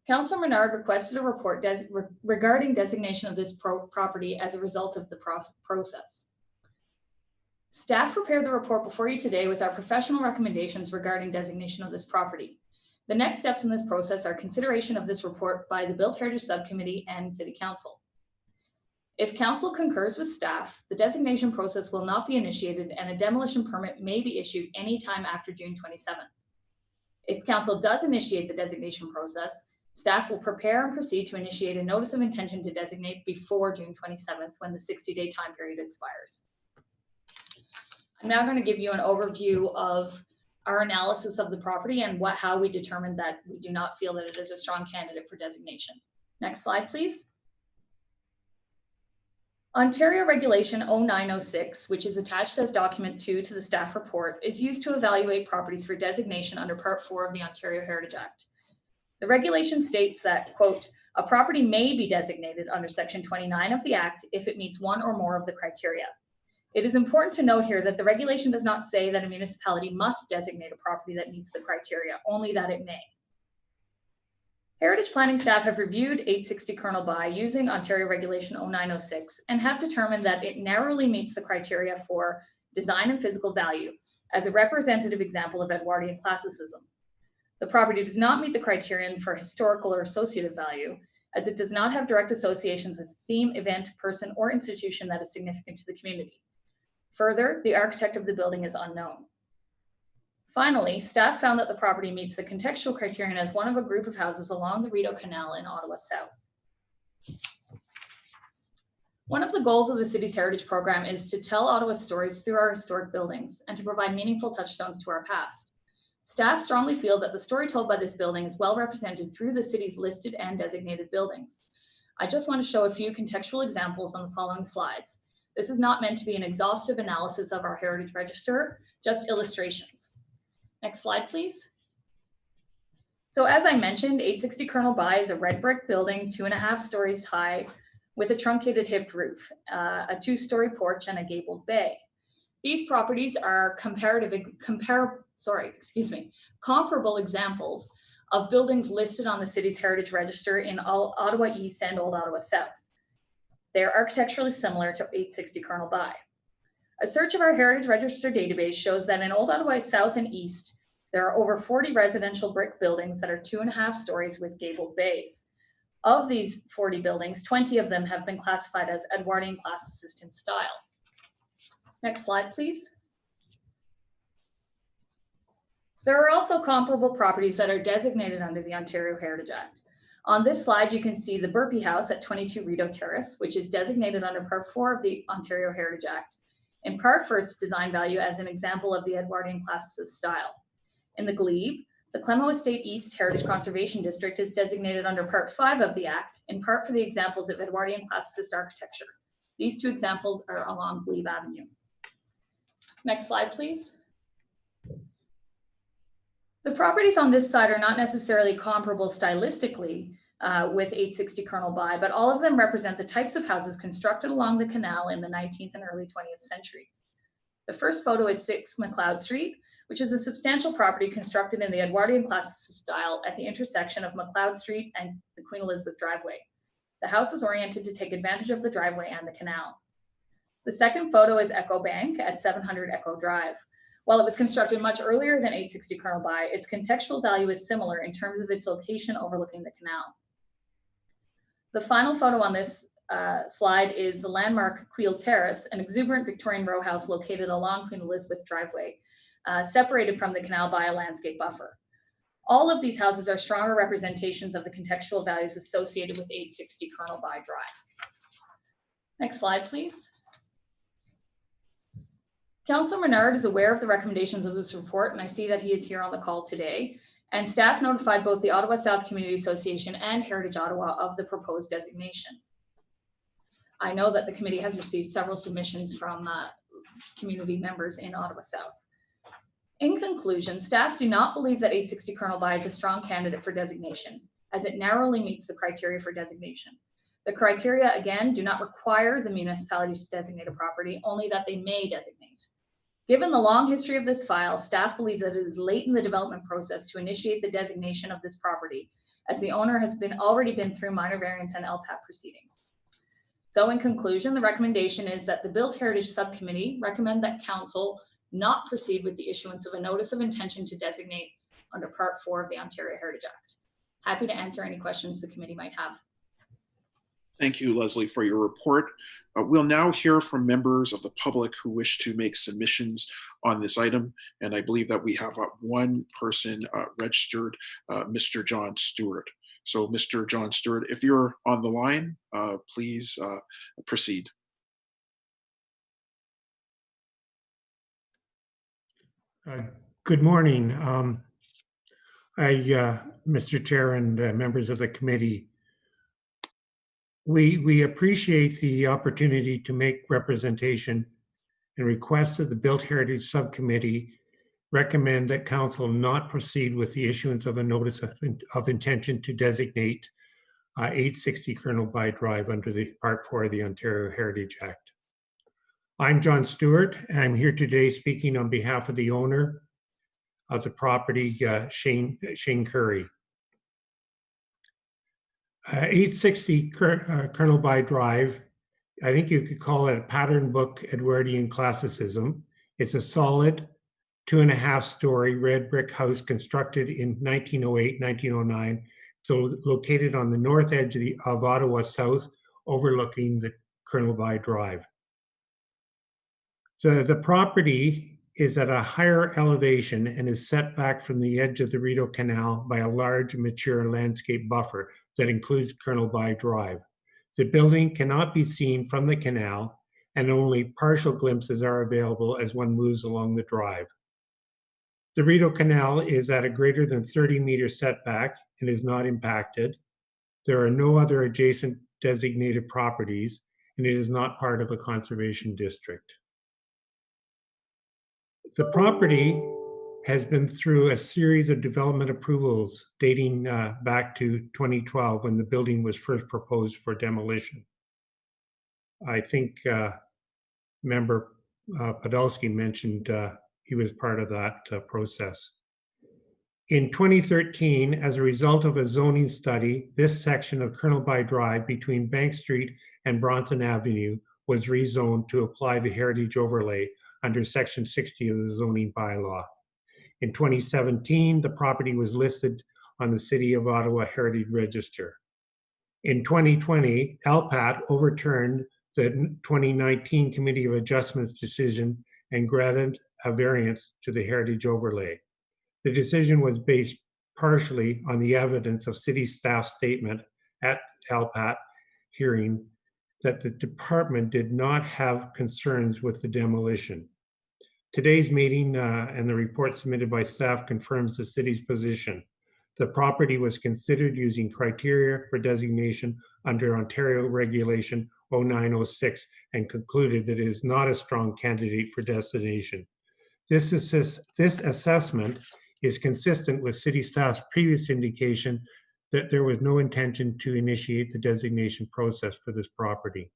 Councillor Menard requested a report regarding designation of this property as a result of the process. Staff prepared the report before you today with our professional recommendations regarding designation of this property. The next steps in this process are consideration of this report by the Built Heritage Subcommittee and City Council. If Council concurs with staff, the designation process will not be initiated and a demolition permit may be issued any time after June 27th. If Council does initiate the designation process, staff will prepare and proceed to initiate a notice of intention to designate before June 27th when the 60-day time period expires. I'm now going to give you an overview of our analysis of the property and how we determined that we do not feel that it is a strong candidate for designation. Next slide, please. Ontario Regulation 0906, which is attached as document 2 to the staff report, is used to evaluate properties for designation under Part 4 of the Ontario Heritage Act. The regulation states that, quote, a property may be designated under Section 29 of the Act if it meets one or more of the criteria. It is important to note here that the regulation does not say that a municipality must designate a property that meets the criteria, only that it may. Heritage planning staff have reviewed 860 Colonel By using Ontario Regulation 0906 and have determined that it narrowly meets the criteria for design and physical value as a representative example of Edwardian classicism. The property does not meet the criterion for historical or associative value, as it does not have direct associations with a theme, event, person, or institution that is significant to the community. Further, the architect of the building is unknown. Finally, staff found that the property meets the contextual criterion as one of a group of houses along the Rideau Canal in Ottawa South. One of the goals of the city's heritage program is to tell Ottawa's stories through our historic buildings and to provide meaningful touchstones to our past. Staff strongly feel that the story told by this building is well represented through the city's listed and designated buildings. I just want to show a few contextual examples on the following slides. This is not meant to be an exhaustive analysis of our heritage register, just illustrations. Next slide, please. So as I mentioned, 860 Colonel By is a red brick building, 2.5 stories high, with a truncated hipped roof, a 2-story porch, and a gabled bay. These properties are comparable examples of buildings listed on the city's heritage register in Ottawa East and Old Ottawa South. They are architecturally similar to 860 Colonel By. A search of our Heritage Register database shows that in Old Ottawa South and East, there are over 40 residential brick buildings that are 2.5 stories with gabled bays. Of these 40 buildings, 20 of them have been classified as Edwardian classicist in style. Next slide, please. There are also comparable properties that are designated under the Ontario Heritage Act. On this slide, you can see the Burpee House at 22 Rideau Terrace, which is designated under Part 4 of the Ontario Heritage Act, in part for its design value as an example of the Edwardian classicist style. In the Glebe, the Clemo Estate East Heritage Conservation District is designated under Part 5 of the Act, in part for the examples of Edwardian classicist architecture. These two examples are along Glebe Avenue. Next slide, please. The properties on this side are not necessarily comparable stylistically with 860 Colonel By, but all of them represent the types of houses constructed along the canal in the 19th and early 20th centuries. The first photo is 6 McLeod Street, which is a substantial property constructed in the Edwardian classicist style at the intersection of McLeod Street and the Queen Elizabeth driveway. The house is oriented to take advantage of the driveway and the canal. The second photo is Echo Bank at 700 Echo Drive. While it was constructed much earlier than 860 Colonel By, its contextual value is similar in terms of its location overlooking the canal. The final photo on this slide is the landmark Queel Terrace, an exuberant Victorian row house located along Queen Elizabeth driveway, separated from the canal by a landscape buffer. All of these houses are stronger representations of the contextual values associated with 860 Colonel By Drive. Next slide, please. Councillor Menard is aware of the recommendations of this report, and I see that he is here on the call today. And staff notified both the Ottawa South Community Association and Heritage Ottawa of the proposed designation. I know that the committee has received several submissions from community members in Ottawa South. In conclusion, staff do not believe that 860 Colonel By is a strong candidate for designation, as it narrowly meets the criteria for designation. The criteria, again, do not require the municipality to designate a property, only that they may designate. Given the long history of this file, staff believe that it is late in the development process to initiate the designation of this property, as the owner has already been through minor variance and LPAT proceedings. So in conclusion, the recommendation is that the Built Heritage Subcommittee recommend that Council not proceed with the issuance of a notice of intention to designate under Part 4 of the Ontario Heritage Act. Happy to answer any questions the committee might have. Thank you, Leslie, for your report. We'll now hear from members of the public who wish to make submissions on this item. And I believe that we have one person registered, Mr. John Stewart. So Mr. John Stewart, if you're on the line, please proceed. Good morning. Mr. Chair and members of the committee, we appreciate the opportunity to make representation and request that the Built Heritage Subcommittee recommend that Council not proceed with the issuance of a notice of intention to designate 860 Colonel By Drive under the Part 4 of the Ontario Heritage Act. I'm John Stewart, and I'm here today speaking on behalf of the owner of the property, Shane Curry. 860 Colonel By Drive, I think you could call it a pattern book Edwardian classicism. It's a solid 2.5-story red brick house constructed in 1908, 1909. So located on the north edge of Ottawa South, overlooking the Colonel By Drive. So the property is at a higher elevation and is set back from the edge of the Rideau Canal by a large mature landscape buffer that includes Colonel By Drive. The building cannot be seen from the canal, and only partial glimpses are available as one moves along the drive. The Rideau Canal is at a greater than 30-meter setback and is not impacted. There are no other adjacent designated properties, and it is not part of a conservation district. The property has been through a series of development approvals dating back to 2012 when the building was first proposed for demolition. I think Member Podolsky mentioned he was part of that process. In 2013, as a result of a zoning study, this section of Colonel By Drive between Bank Street and Bronson Avenue was rezoned to apply the heritage overlay under Section 60 of the zoning bylaw. In 2017, the property was listed on the City of Ottawa Heritage Register. In 2020, LPAT overturned the 2019 Committee of Adjustments decision and granted a variance to the heritage overlay. The decision was based partially on the evidence of city staff statement at LPAT hearing that the department did not have concerns with the demolition. Today's meeting and the report submitted by staff confirms the city's position. The property was considered using criteria for designation under Ontario Regulation 0906 and concluded that it is not a strong candidate for designation. This assessment is consistent with city staff's previous indication that there was no intention to initiate the designation process for this property.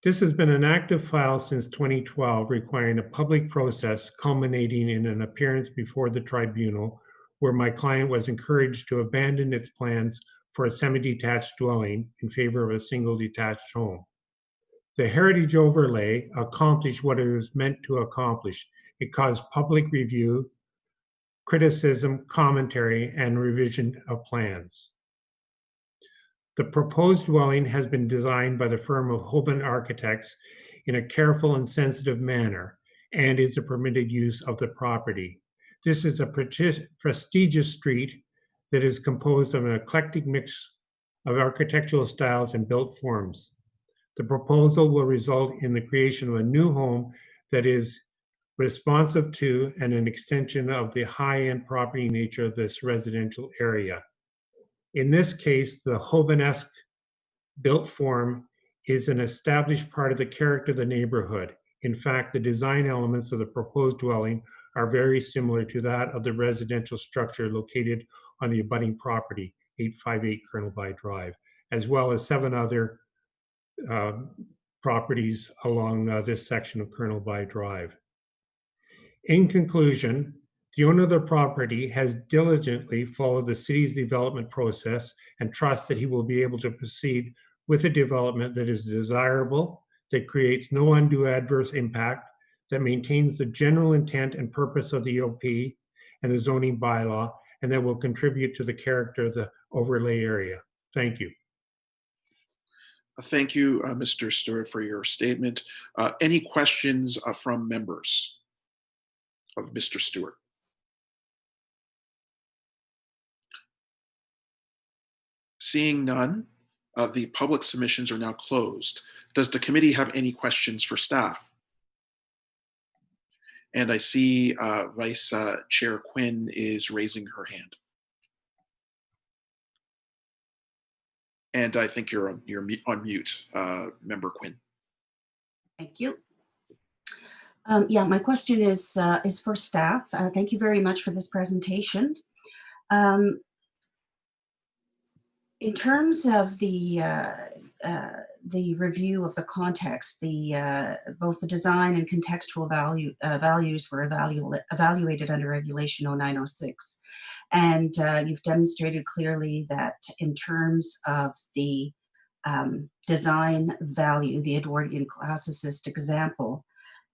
This has been an active file since 2012, requiring a public process culminating in an appearance before the tribunal, where my client was encouraged to abandon its plans for a semi-detached dwelling in favor of a single detached home. The heritage overlay accomplished what it was meant to accomplish. It caused public review, criticism, commentary, and revision of plans. The proposed dwelling has been designed by the firm of Hoban Architects in a careful and sensitive manner and is a permitted use of the property. This is a prestigious street that is composed of an eclectic mix of architectural styles and built forms. The proposal will result in the creation of a new home that is responsive to and an extension of the high-end property nature of this residential area. In this case, the Hoban-esque built form is an established part of the character of the neighborhood. In fact, the design elements of the proposed dwelling are very similar to that of the residential structure located on the abutting property, 858 Colonel By Drive, as well as 7 other properties along this section of Colonel By Drive. In conclusion, the owner of the property has diligently followed the city's development process and trusts that he will be able to proceed with a development that is desirable, that creates no undue adverse impact, that maintains the general intent and purpose of the OP and the zoning bylaw, and that will contribute to the character of the overlay area. Thank you. Thank you, Mr. Stewart, for your statement. Any questions from members of Mr. Stewart? Seeing none, the public submissions are now closed. Does the committee have any questions for staff? And I see Vice Chair Quinn is raising her hand. And I think you're on mute, Member Quinn. Thank you. Yeah, my question is for staff. Thank you very much for this presentation. In terms of the review of the context, both the design and contextual values were evaluated under Regulation 0906. And you've demonstrated clearly that in terms of the design value, the Edwardian classicist example,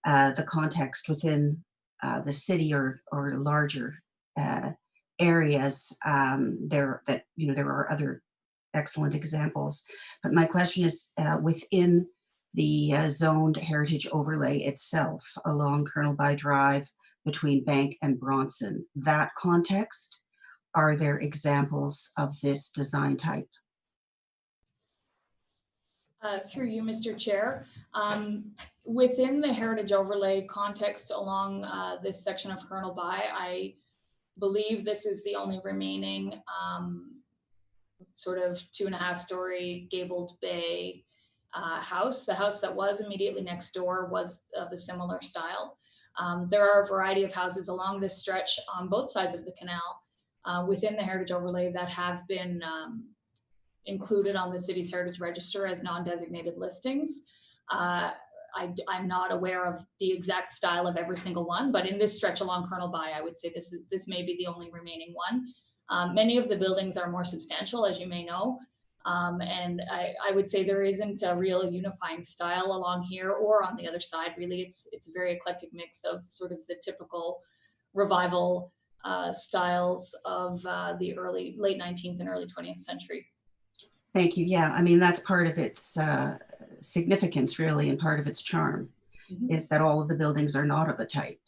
the context within the city or larger areas, there are other excellent examples. But my question is within the zoned heritage overlay itself along Colonel By Drive between Bank and Bronson, that context, are there examples of this design type? Through you, Mr. Chair. Within the heritage overlay context along this section of Colonel By, I believe this is the only remaining sort of 2.5-story gabled bay house. The house that was immediately next door was of a similar style. There are a variety of houses along this stretch on both sides of the canal within the heritage overlay that have been included on the city's heritage register as non-designated listings. I'm not aware of the exact style of every single one, but in this stretch along Colonel By, I would say this may be the only remaining one. Many of the buildings are more substantial, as you may know. And I would say there isn't a real unifying style along here or on the other side. Really, it's a very eclectic mix of sort of the typical revival styles of the late 19th and early 20th century. Thank you. Yeah, I mean, that's part of its significance, really, and part of its charm is that all of the buildings are not of a type.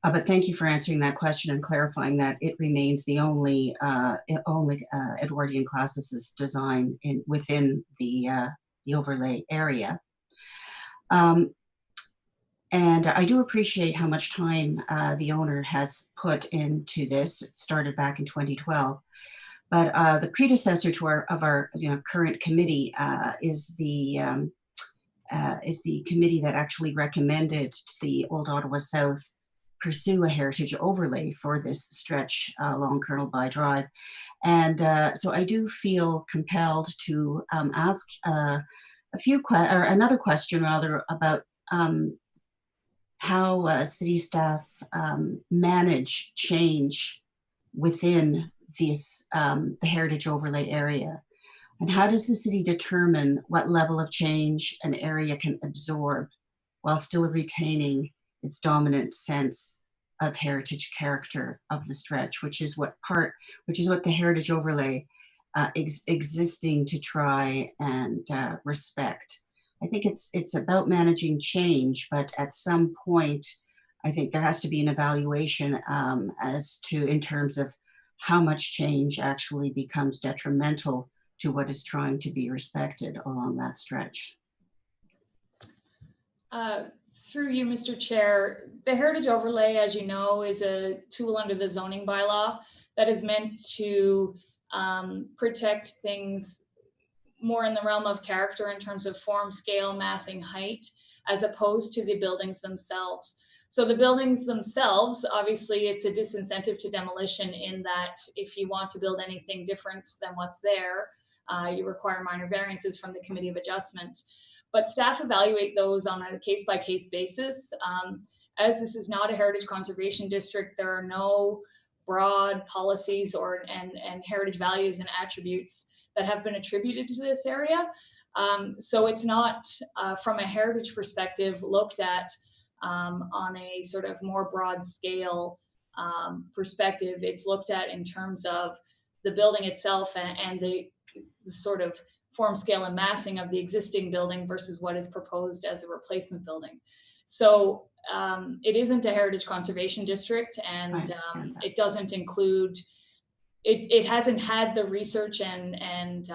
But thank you for answering that question and clarifying that it remains the only Edwardian classicist design within the overlay area. And I do appreciate how much time the owner has put into this. It started back in 2012. But the predecessor to our current committee is the committee that actually recommended to the Old Ottawa South pursue a heritage overlay for this stretch along Colonel By Drive. And so I do feel compelled to ask another question rather about how city staff manage change within this, the heritage overlay area. And how does the city determine what level of change an area can absorb while still retaining its dominant sense of heritage character of the stretch, which is what the heritage overlay existing to try and respect. I think it's about managing change, but at some point, I think there has to be an evaluation in terms of how much change actually becomes detrimental to what is trying to be respected along that stretch. Through you, Mr. Chair, the heritage overlay, as you know, is a tool under the zoning bylaw that is meant to protect things more in the realm of character in terms of form, scale, massing, height, as opposed to the buildings themselves. So the buildings themselves, obviously, it's a disincentive to demolition in that if you want to build anything different than what's there, you require minor variances from the Committee of Adjustment. But staff evaluate those on a case-by-case basis. As this is not a heritage conservation district, there are no broad policies and heritage values and attributes that have been attributed to this area. So it's not, from a heritage perspective, looked at on a sort of more broad scale perspective. It's looked at in terms of the building itself and the sort of form, scale, and massing of the existing building versus what is proposed as a replacement building. So it isn't a heritage conservation district, and it doesn't include, it hasn't had the research and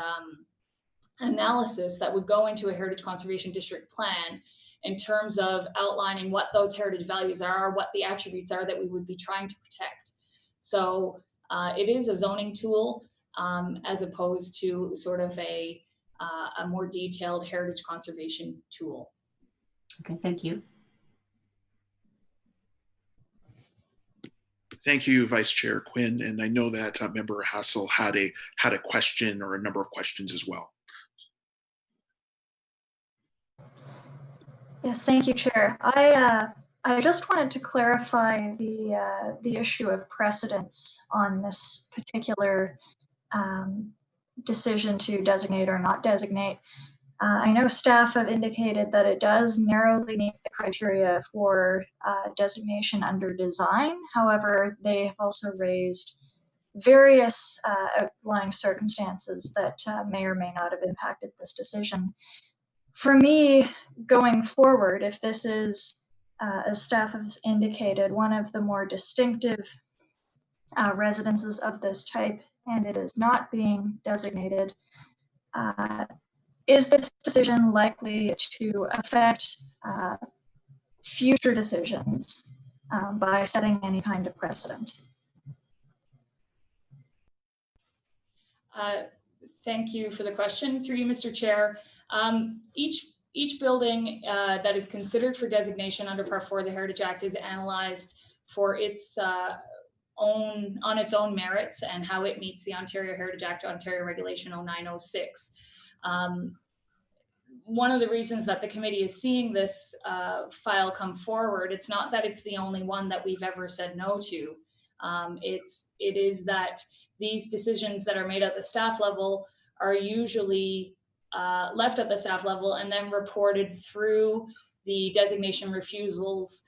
analysis that would go into a heritage conservation district plan in terms of outlining what those heritage values are, what the attributes are that we would be trying to protect. So it is a zoning tool as opposed to sort of a more detailed heritage conservation tool. Okay, thank you. Thank you, Vice Chair Quinn. And I know that Member Hassel had a question or a number of questions as well. Yes, thank you, Chair. I just wanted to clarify the issue of precedence on this particular decision to designate or not designate. I know staff have indicated that it does narrowly meet the criteria for designation under design. However, they have also raised various outlying circumstances that may or may not have impacted this decision. For me, going forward, if this is, as staff has indicated, one of the more distinctive residences of this type, and it is not being designated, is this decision likely to affect future decisions by setting any kind of precedent? Thank you for the question. Through you, Mr. Chair. Each building that is considered for designation under Part 4 of the Heritage Act is analyzed for its on its own merits and how it meets the Ontario Heritage Act, Ontario Regulation 0906. One of the reasons that the committee is seeing this file come forward, it's not that it's the only one that we've ever said no to. It is that these decisions that are made at the staff level are usually left at the staff level and then reported through the designation refusals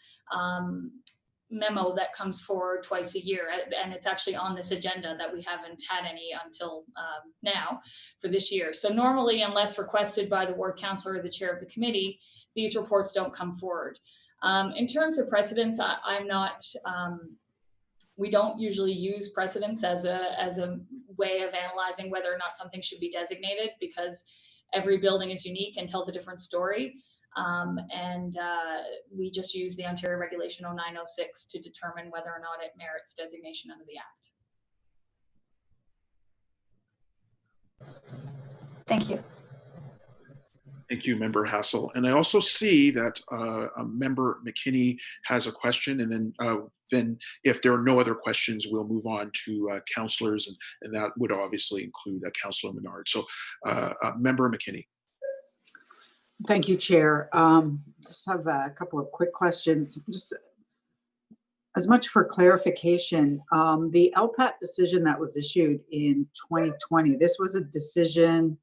memo that comes forward twice a year. And it's actually on this agenda that we haven't had any until now for this year. So normally, unless requested by the ward councillor or the chair of the committee, these reports don't come forward. In terms of precedents, I'm not, we don't usually use precedents as a way of analyzing whether or not something should be designated, because every building is unique and tells a different story. We just use the Ontario Regulation 0906 to determine whether or not it merits designation under the Act. Thank you. Thank you, Member Hassel. And I also see that Member McKinney has a question, and then if there are no other questions, we'll move on to councillors, and that would obviously include Councillor Menard. So Member McKinney. Thank you, Chair. Just have a couple of quick questions. Just as much for clarification, the LPAT decision that was issued in 2020, this was a decision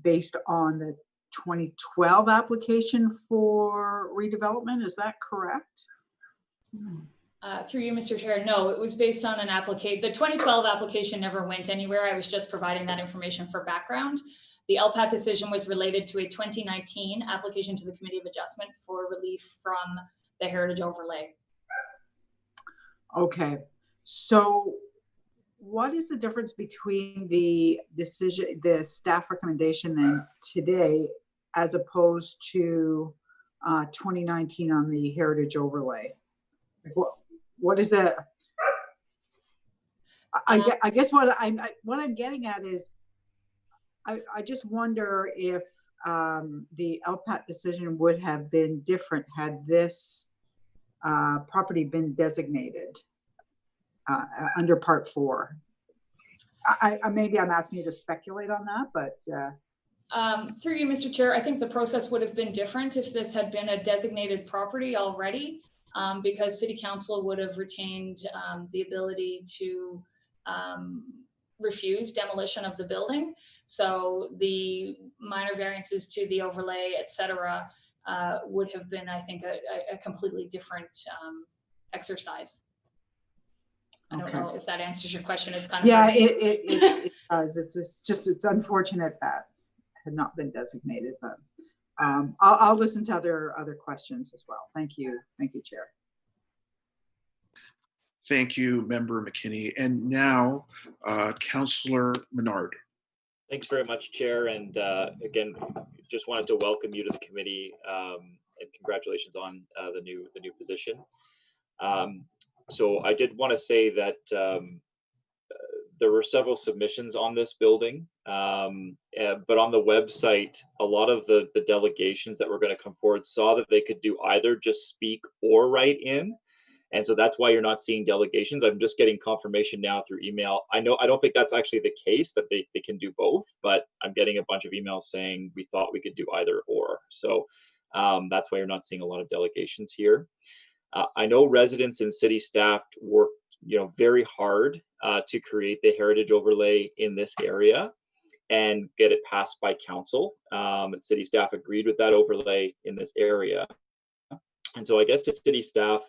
based on the 2012 application for redevelopment. Is that correct? Through you, Mr. Chair, no, it was based on an application. The 2012 application never went anywhere. I was just providing that information for background. The LPAT decision was related to a 2019 application to the Committee of Adjustment for relief from the heritage overlay. Okay, so what is the difference between the decision, the staff recommendation then today, as opposed to 2019 on the heritage overlay? What is it? I guess what I'm getting at is, I just wonder if the LPAT decision would have been different had this property been designated under Part 4. Maybe I'm asking you to speculate on that, but. Through you, Mr. Chair, I think the process would have been different if this had been a designated property already, because City Council would have retained the ability to refuse demolition of the building. So the minor variances to the overlay, et cetera, would have been, I think, a completely different exercise. I don't know if that answers your question. It's kind of it does. It's unfortunate that had not been designated, but I'll listen to other questions as well. Thank you, Chair. Thank you, Member McKinney. And now, Councillor Menard. Thanks very much, Chair. And again, just wanted to welcome you to the committee and congratulations on the new position. So I did want to say that there were several submissions on this building, but on the website, a lot of the delegations that were going to come forward saw that they could do either just speak or write in. And so that's why you're not seeing delegations. I'm just getting confirmation now through email. I don't think that's actually the case, that they can do both, but I'm getting a bunch of emails saying we thought we could do either or. So that's why you're not seeing a lot of delegations here. I know residents and city staff worked, very hard to create the heritage overlay in this area and get it passed by council. And city staff agreed with that overlay in this area. And so I guess to city staff,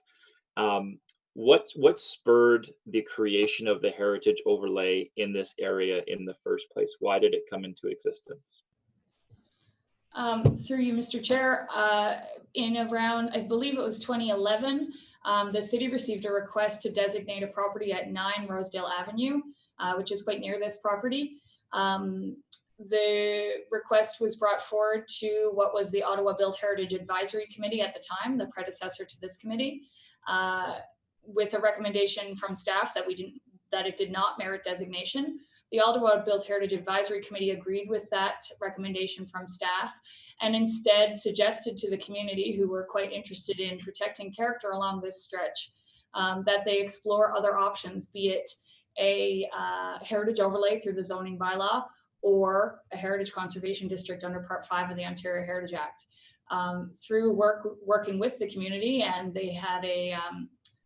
what spurred the creation of the heritage overlay in this area in the first place? Why did it come into existence? Through you, Mr. Chair, in around, I believe it was 2011, the city received a request to designate a property at 9 Rosedale Avenue, which is quite near this property. The request was brought forward to what was the Ottawa Built Heritage Advisory Committee at the time, the predecessor to this committee, with a recommendation from staff that it did not merit designation. The Ottawa Built Heritage Advisory Committee agreed with that recommendation from staff and instead suggested to the community, who were quite interested in protecting character along this stretch, that they explore other options, be it a heritage overlay through the zoning bylaw or a heritage conservation district under Part 5 of the Ontario Heritage Act. Through working with the community, and they had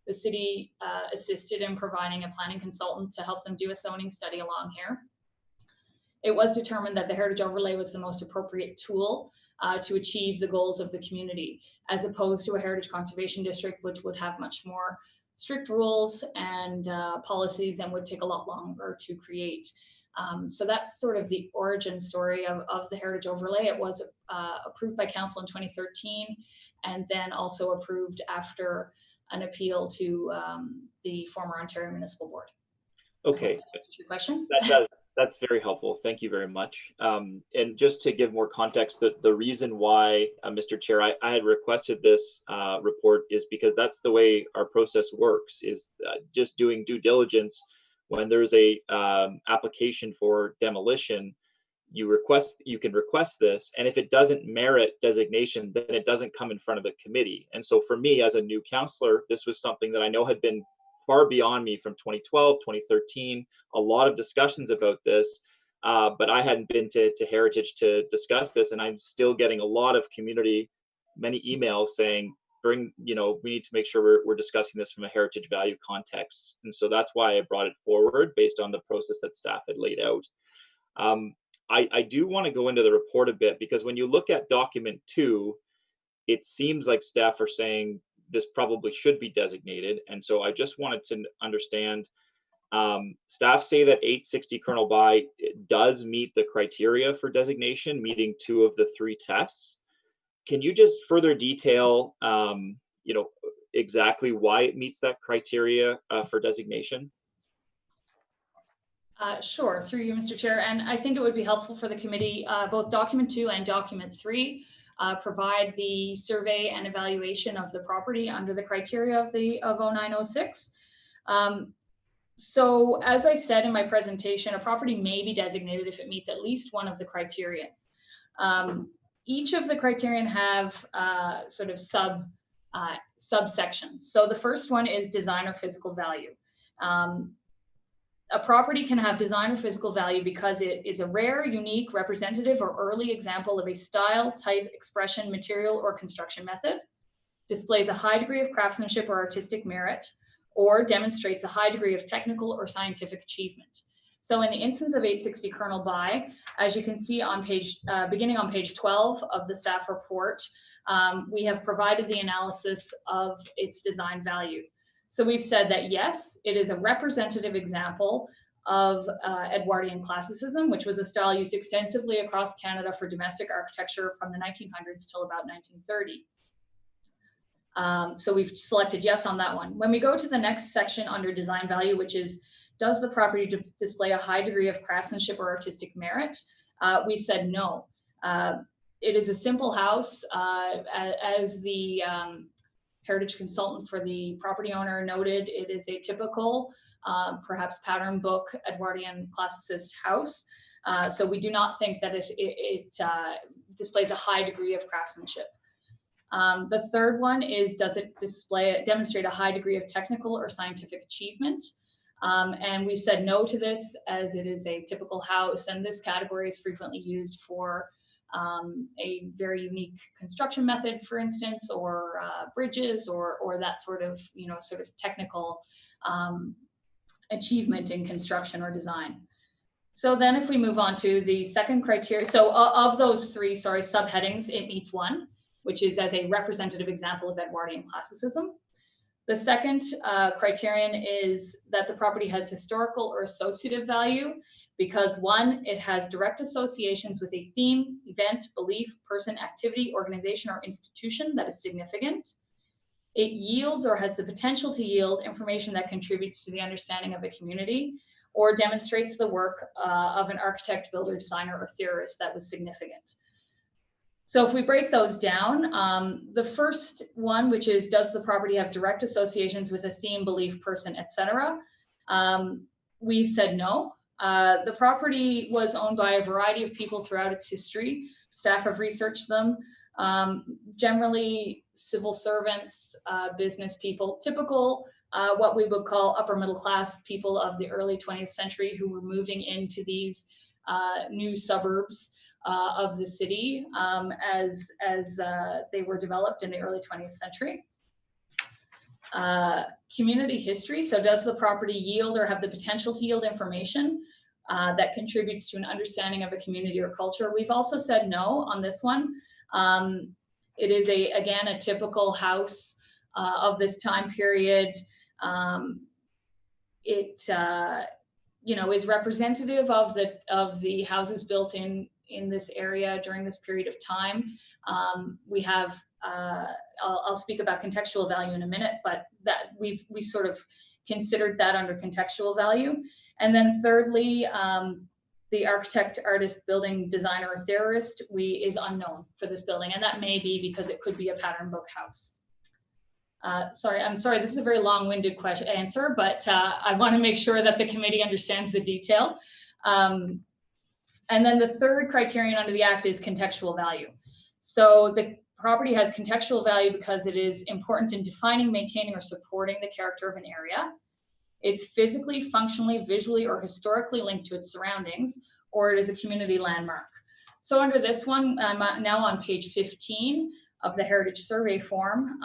the city assisted in providing a planning consultant to help them do a zoning study along here. it was determined that the heritage overlay was the most appropriate tool to achieve the goals of the community, as opposed to a heritage conservation district, which would have much more strict rules and policies and would take a lot longer to create. So that's sort of the origin story of the heritage overlay. It was approved by council in 2013 and then also approved after an appeal to the former Ontario Municipal Board. Okay. That's your question. That's very helpful. Thank you very much. And just to give more context, the reason why, Mr. Chair, I had requested this report is because that's the way our process works, is just doing due diligence. When there's a application for demolition, you can request this, and if it doesn't merit designation, then it doesn't come in front of the committee. And so for me as a new councillor, this was something that I know had been far beyond me from 2012, 2013, a lot of discussions about this, but I hadn't been to Heritage to discuss this, and I'm still getting a lot of community, many emails saying, we need to make sure we're discussing this from a heritage value context. And so that's why I brought it forward based on the process that staff had laid out. I do want to go into the report a bit, because when you look at document 2, it seems like staff are saying this probably should be designated. And so I just wanted to understand, staff say that 860 Colonel By does meet the criteria for designation, meeting 2 of the 3 tests. Can you just further detail, exactly why it meets that criteria for designation? Sure, through you, Mr. Chair. And I think it would be helpful for the committee, both document 2 and document 3 provide the survey and evaluation of the property under the criteria of 0906. So as I said in my presentation, a property may be designated if it meets at least one of the criteria. Each of the criterion have sort of subsections. So the first one is design or physical value. A property can have design or physical value because it is a rare, unique, representative, or early example of a style, type, expression, material, or construction method, displays a high degree of craftsmanship or artistic merit, or demonstrates a high degree of technical or scientific achievement. So in the instance of 860 Colonel By, as you can see on beginning on page 12 of the staff report, we have provided the analysis of its design value. So we've said that yes, it is a representative example of Edwardian classicism, which was a style used extensively across Canada for domestic architecture from the 1900s till about 1930. So we've selected yes on that one. When we go to the next section under design value, which is, does the property display a high degree of craftsmanship or artistic merit? We said no. It is a simple house, as the heritage consultant for the property owner noted. It is a typical, perhaps pattern book Edwardian classicist house. So we do not think that it displays a high degree of craftsmanship. The third one is, does it demonstrate a high degree of technical or scientific achievement? And we've said no to this, as it is a typical house, and this category is frequently used for a very unique construction method, for instance, or bridges, or that sort of technical achievement in construction or design. So then if we move on to the second criteria, so of those 3, subheadings, it meets 1, which is as a representative example of Edwardian classicism. The second criterion is that the property has historical or associative value, because 1, it has direct associations with a theme, event, belief, person, activity, organization, or institution that is significant. It yields or has the potential to yield information that contributes to the understanding of a community, or demonstrates the work of an architect, builder, designer, or theorist that was significant. So if we break those down, the first one, which is, does the property have direct associations with a theme, belief, person, etc.? We've said no. The property was owned by a variety of people throughout its history. Staff have researched them. Generally civil servants, business people, typical what we would call upper middle class people of the early 20th century who were moving into these new suburbs of the city as they were developed in the early 20th century. Community history. So does the property yield or have the potential to yield information? that contributes to an understanding of a community or culture. We've also said no on this one. It is again a typical house of this time period. It is representative of the houses built in this area during this period of time. We have I'll speak about contextual value in a minute, but that we sort of considered that under contextual value. And then thirdly, the architect, artist, building designer, or theorist is unknown for this building, and that may be because it could be a pattern book house. I'm sorry, this is a very long-winded answer, but I want to make sure that the committee understands the detail. And then the third criterion under the Act is contextual value. So the property has contextual value because it is important in defining, maintaining, or supporting the character of an area. It's physically, functionally, visually, or historically linked to its surroundings, or it is a community landmark. So under this one, I'm now on page 15 of the Heritage Survey form.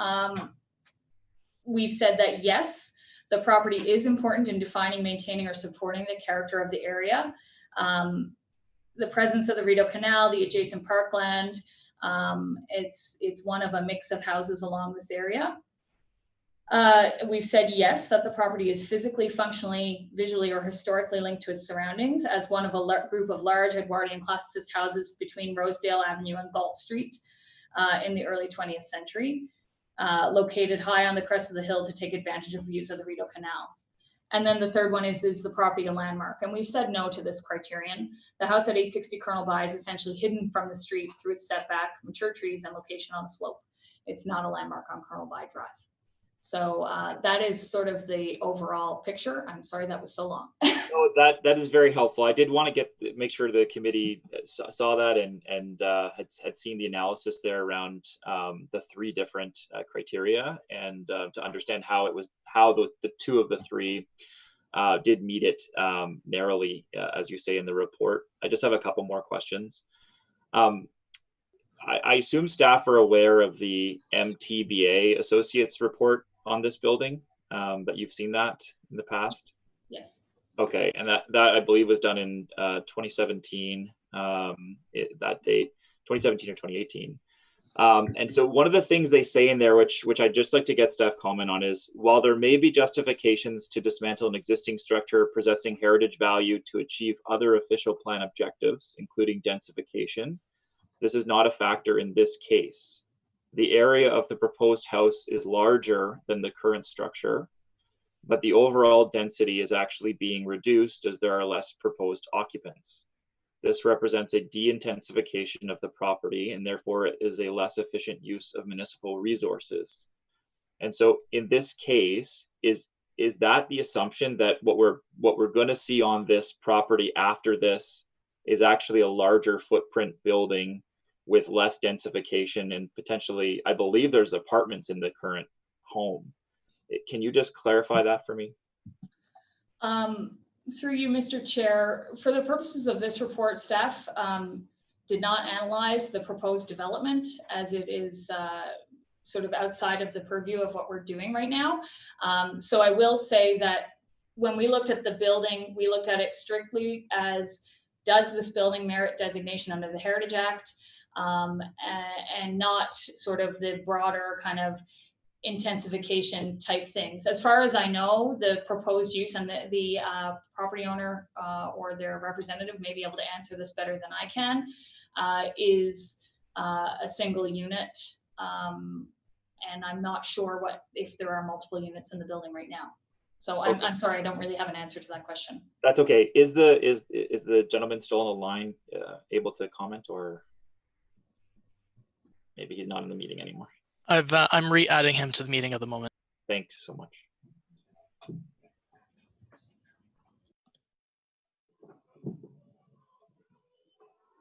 We've said that yes, the property is important in defining, maintaining, or supporting the character of the area. The presence of the Rideau Canal, the adjacent parkland, it's one of a mix of houses along this area. We've said yes, that the property is physically, functionally, visually, or historically linked to its surroundings as one of a group of large Edwardian classicist houses between Rosedale Avenue and Galt Street in the early 20th century, located high on the crest of the hill to take advantage of views of the Rideau Canal. And then the third one is the property a landmark? And we've said no to this criterion. The house at 860 Colonel By is essentially hidden from the street through its setback, mature trees, and location on the slope. It's not a landmark on Colonel By Drive. So that is sort of the overall picture. I'm sorry that was so long. No, that is very helpful. I did want to make sure the committee saw that and had seen the analysis there around the three different criteria, and to understand how the two of the three did meet it narrowly, as you say in the report. I just have a couple more questions. I assume staff are aware of the MTBA Associates report on this building, that you've seen that in the past? Yes. Okay, and that I believe was done in 2017, that date, 2017 or 2018. And so one of the things they say in there, which I'd just like to get staff comment on, is while there may be justifications to dismantle an existing structure possessing heritage value to achieve other official plan objectives, including densification, this is not a factor in this case. The area of the proposed house is larger than the current structure, but the overall density is actually being reduced as there are less proposed occupants. This represents a de-intensification of the property, and therefore it is a less efficient use of municipal resources. And so in this case, is that the assumption that what we're going to see on this property after this is actually a larger footprint building with less densification, and potentially, I believe there's apartments in the current home. Can you just clarify that for me? Through you, Mr. Chair, for the purposes of this report, staff did not analyze the proposed development, as it is sort of outside of the purview of what we're doing right now. So I will say that when we looked at the building, we looked at it strictly as, does this building merit designation under the Heritage Act? And not sort of the broader kind of intensification type things. As far as I know, the proposed use, and the property owner or their representative may be able to answer this better than I can, is a single unit. And I'm not sure if there are multiple units in the building right now. So I'm sorry, I don't really have an answer to that question. That's okay. Is the gentleman still on the line, able to comment, or maybe he's not in the meeting anymore? I'm re-adding him to the meeting at the moment. Thanks so much.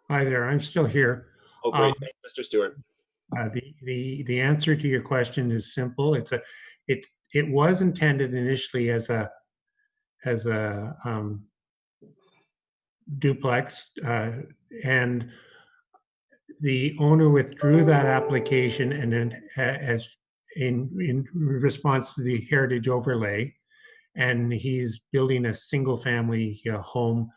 Hi there, I'm still here. Oh, great. Thanks, Mr. Stewart. The answer to your question is simple. It was intended initially as a duplex, and the owner withdrew that application, and then as in response to the heritage overlay, and he's building a single family home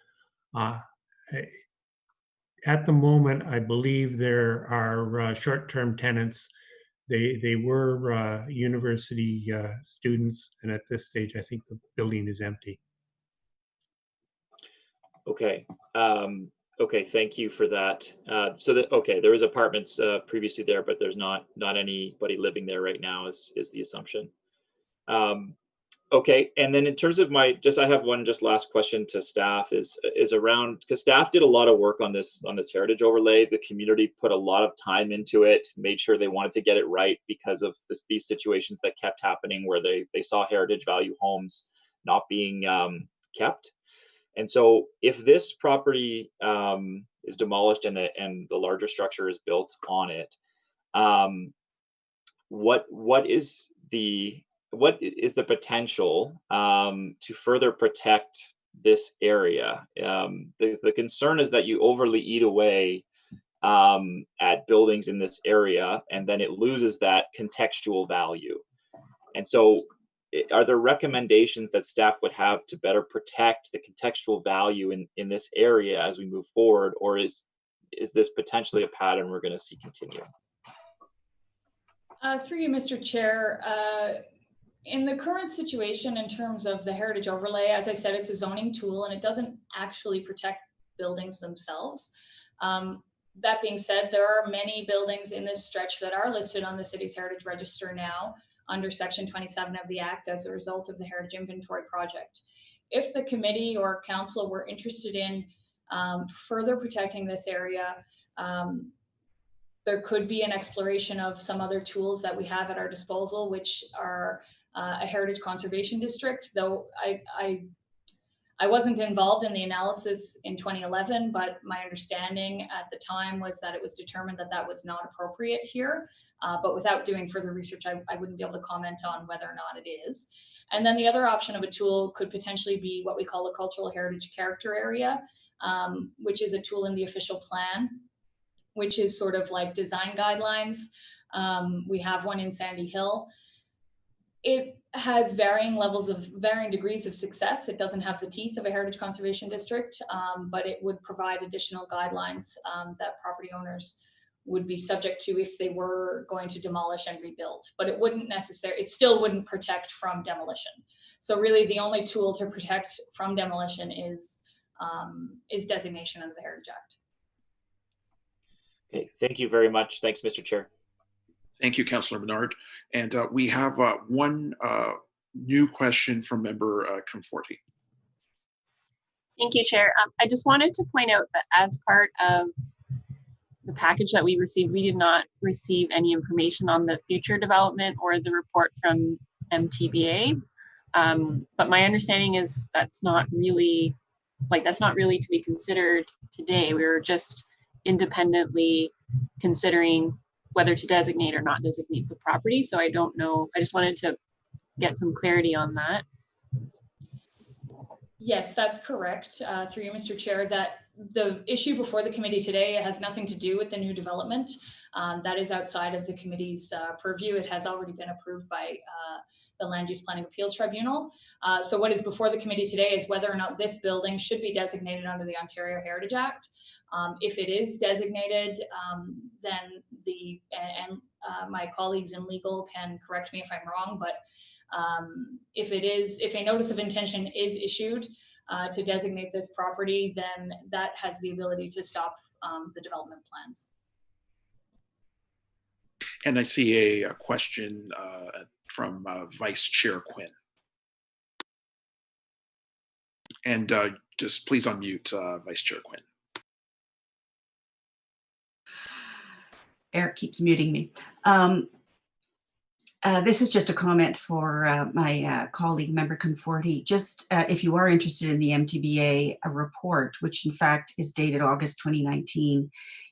At the moment, I believe there are short-term tenants. They were university students, and at this stage, I think the building is empty. Okay. Okay, thank you for that. Okay, there was apartments previously there, but there's not anybody living there right now is the assumption. Okay, and then in terms of I have one last question to staff is around, because staff did a lot of work on this heritage overlay. The community put a lot of time into it, made sure they wanted to get it right because of these situations that kept happening where they saw heritage value homes not being kept. And so if this property is demolished and the larger structure is built on it, what is the potential to further protect this area? The concern is that you overly eat away at buildings in this area, and then it loses that contextual value. And so are there recommendations that staff would have to better protect the contextual value in this area as we move forward, or is this potentially a pattern we're going to see continue? Through you, Mr. Chair, in the current situation in terms of the heritage overlay, as I said, it's a zoning tool and it doesn't actually protect buildings themselves. That being said, there are many buildings in this stretch that are listed on the city's heritage register now under Section 27 of the Act as a result of the Heritage Inventory Project. If the committee or council were interested in further protecting this area, there could be an exploration of some other tools that we have at our disposal, which are a heritage conservation district, though I wasn't involved in the analysis in 2011, but my understanding at the time was that it was determined that that was not appropriate here. But without doing further research, I wouldn't be able to comment on whether or not it is. And then the other option of a tool could potentially be what we call a cultural heritage character area, which is a tool in the official plan, which is sort of like design guidelines. We have one in Sandy Hill. It has varying degrees of success. It doesn't have the teeth of a heritage conservation district, but it would provide additional guidelines that property owners would be subject to if they were going to demolish and rebuild. But it still wouldn't protect from demolition. So really the only tool to protect from demolition is designation under the Heritage Act. Okay, thank you very much. Thanks, Mr. Chair. Thank you, Councillor Menard. And we have one new question from Member Conforti. Thank you, Chair. I just wanted to point out that as part of the package that we received, we did not receive any information on the future development or the report from MTBA. But my understanding is that's not really to be considered today. We were just independently considering whether to designate or not designate the property. So I don't know. I just wanted to get some clarity on that. Yes, that's correct. Through you, Mr. Chair, that the issue before the committee today has nothing to do with the new development. That is outside of the committee's purview. It has already been approved by the Land Use Planning Appeals Tribunal. So what is before the committee today is whether or not this building should be designated under the Ontario Heritage Act. If it is designated, then my colleagues in legal can correct me if I'm wrong, but if a notice of intention is issued to designate this property, then that has the ability to stop the development plans. And I see a question from Vice Chair Quinn. And just please unmute Vice Chair Quinn. Eric keeps muting me. This is just a comment for my colleague, Member Conforti. Just if you are interested in the MTBA report, which in fact is dated August 2019,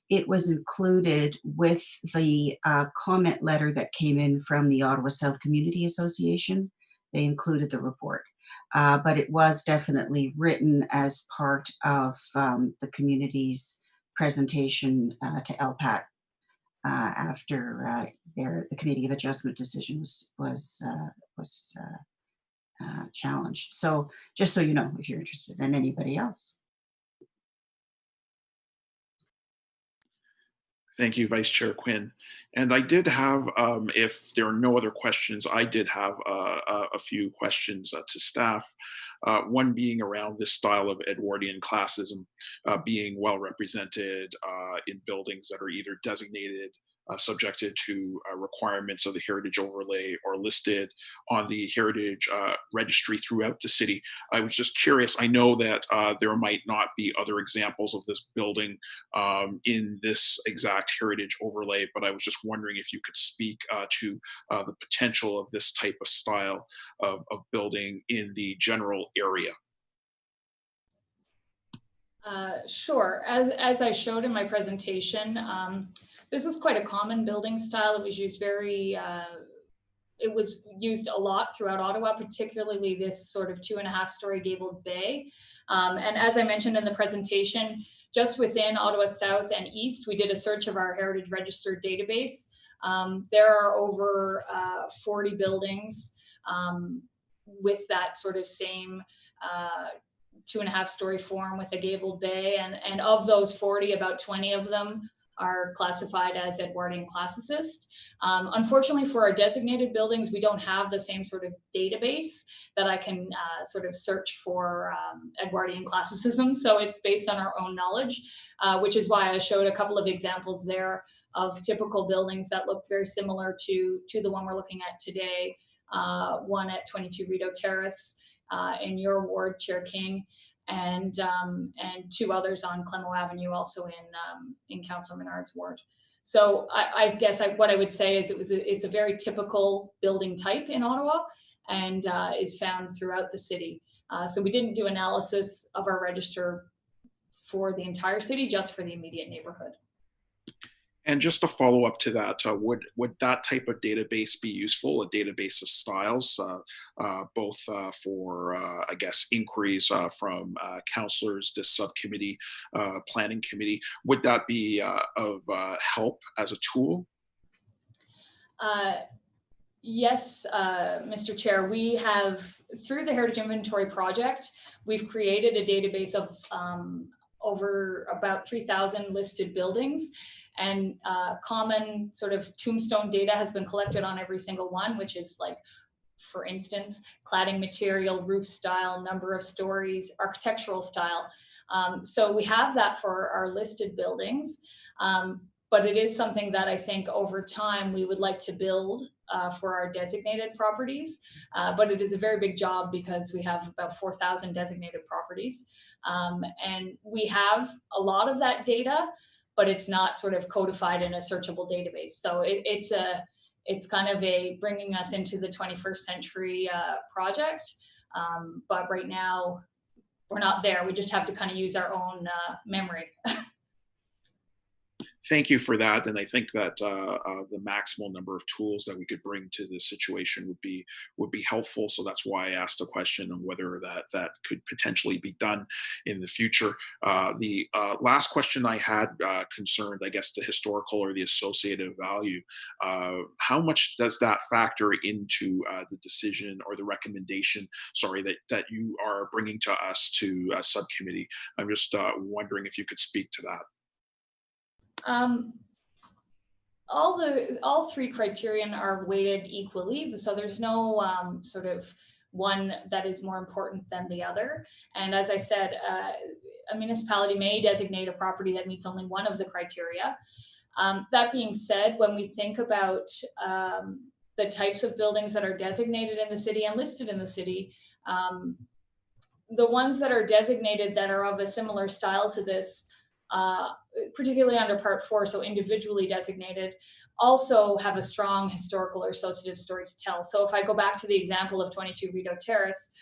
it was included with the comment letter that came in from the Ottawa South Community Association. They included the report, but it was definitely written as part of the community's presentation to LPAT. After the Committee of Adjustment decision was challenged. So just so you know, if you're interested, and anybody else. Thank you, Vice Chair Quinn. And I did have, if there are no other questions, I did have a few questions to staff. One being around this style of Edwardian classism being well represented in buildings that are either designated subjected to requirements of the heritage overlay or listed on the heritage registry throughout the city. I was just curious, I know that there might not be other examples of this building in this exact heritage overlay, but I was just wondering if you could speak to the potential of this type of style of building in the general area. Sure. As I showed in my presentation, this is quite a common building style. It was used it was used a lot throughout Ottawa, particularly this sort of 2.5-story gabled bay. And as I mentioned in the presentation, just within Ottawa South and East, we did a search of our Heritage Register database. There are over 40 buildings with that sort of same 2.5-story form with a gabled bay, and of those 40, about 20 of them are classified as Edwardian classicist. Unfortunately for our designated buildings, we don't have the same sort of database that I can sort of search for Edwardian classicism. So it's based on our own knowledge, which is why I showed a couple of examples there of typical buildings that look very similar to the one we're looking at today. One at 22 Rideau Terrace in your ward, Chair King, and 2 others on Clemo Avenue, also in Councillor Menard's ward. So I guess what I would say is it's a very typical building type in Ottawa, and is found throughout the city. So we didn't do analysis of our register for the entire city, just for the immediate neighborhood. And just to follow up to that, would that type of database be useful, a database of styles, both for, I guess, inquiries from councillors, this subcommittee, planning committee? Would that be of help as a tool? Yes, Mr. Chair, we have, through the Heritage Inventory Project, we've created a database of over about 3,000 listed buildings, and common sort of tombstone data has been collected on every single one, which is like, for instance, cladding material, roof style, number of stories, architectural style. So we have that for our listed buildings, but it is something that I think over time we would like to build for our designated properties. But it is a very big job because we have about 4,000 designated properties. And we have a lot of that data, but it's not sort of codified in a searchable database. So it's kind of a bringing us into the 21st century project. But right now we're not there. We just have to kind of use our own memory. Thank you for that, and I think that the maximal number of tools that we could bring to this situation would be helpful. So that's why I asked the question on whether that could potentially be done in the future. The last question I had concerned, I guess, the historical or the associative value. How much does that factor into the decision or the recommendation? Sorry, that you are bringing to us to a subcommittee. I'm just wondering if you could speak to that. All 3 criterion are weighted equally, so there's no sort of one that is more important than the other. And as I said, a municipality may designate a property that meets only one of the criteria. That being said, when we think about the types of buildings that are designated in the city and listed in the city, the ones that are designated that are of a similar style to this, particularly under Part 4, so individually designated, also have a strong historical or associative story to tell. So if I go back to the example of 22 Rideau Terrace,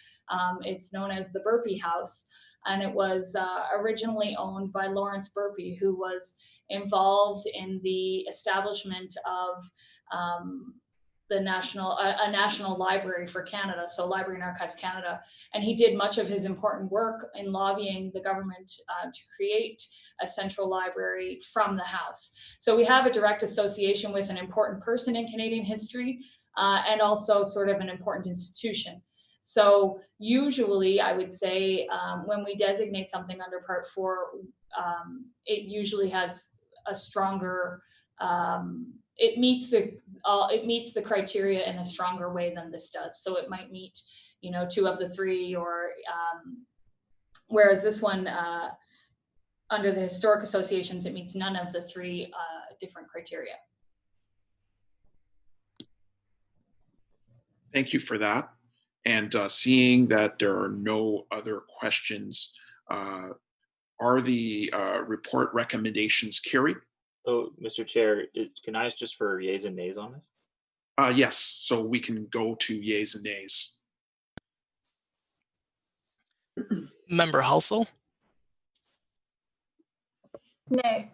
it's known as the Burpee House, and it was originally owned by Lawrence Burpee, who was involved in the establishment of a national library for Canada, so Library and Archives Canada. And he did much of his important work in lobbying the government to create a central library from the house. So we have a direct association with an important person in Canadian history and also sort of an important institution. So usually I would say when we designate something under Part 4, it usually has a stronger, it meets the criteria in a stronger way than this does. So it might meet, you know, 2 of the 3, or whereas this one, under the historic associations, it meets none of the 3 different criteria. Thank you for that. And seeing that there are no other questions, are the report recommendations carried? So, Mr. Chair, can I ask just for yeas and nays on this? Yes, so we can go to yeas and nays. Member Halsell, Nay.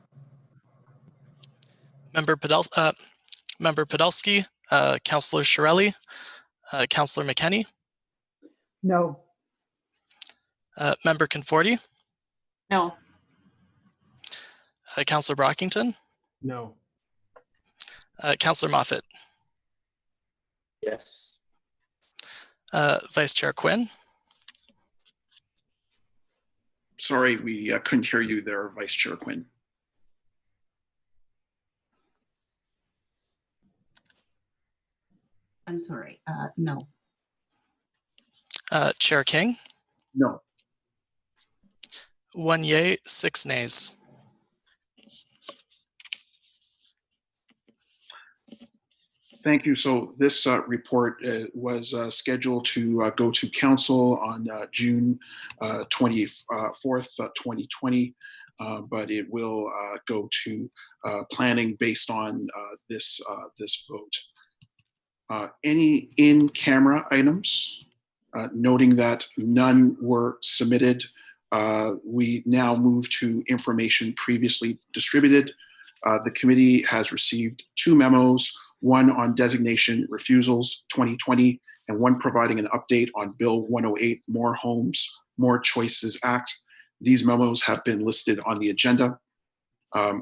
Member Podolsky, Councillor Shirelli, Councillor McKenney, No. Member Conforti, No. Councillor Brockington, No. Councillor Moffat, Yes. Vice Chair Quinn. Sorry, we couldn't hear you there, Vice Chair Quinn. I'm sorry, no. Chair King. No. 1 yay, 6 nays. Thank you. So this report was scheduled to go to council on June 24th, 2020, but it will go to planning based on this vote. Any in-camera items? Noting that none were submitted, we now move to information previously distributed. The committee has received 2 memos, one on designation refusals 2020, and one providing an update on Bill 108, More Homes, More Choices Act. These memos have been listed on the agenda.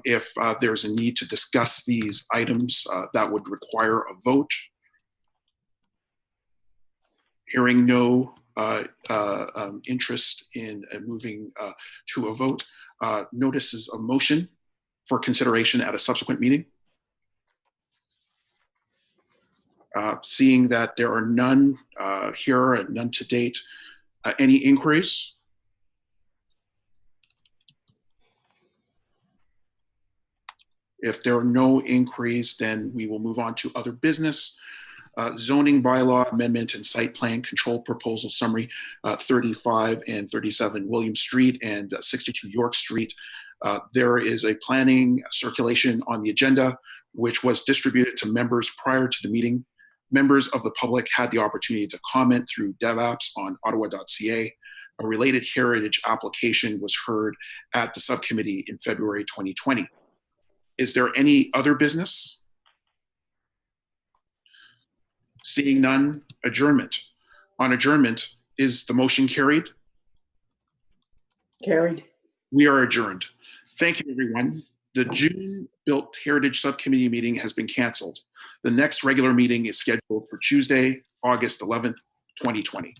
If there's a need to discuss these items, that would require a vote. Hearing no interest in moving to a vote, notices a motion for consideration at a subsequent meeting. Seeing that there are none here and none to date, any inquiries? If there are no inquiries, then we will move on to other business. Zoning bylaw amendment and site plan control proposal summary, 35 and 37 William Street and 62 York Street. There is a planning circulation on the agenda, which was distributed to members prior to the meeting. Members of the public had the opportunity to comment through DevApps on ottawa.ca. A related heritage application was heard at the subcommittee in February 2020. Is there any other business? Seeing none, adjournment. On adjournment, is the motion carried? Carried. We are adjourned. Thank you, everyone. The June Built Heritage Subcommittee meeting has been canceled. The next regular meeting is scheduled for Tuesday, August 11th, 2020.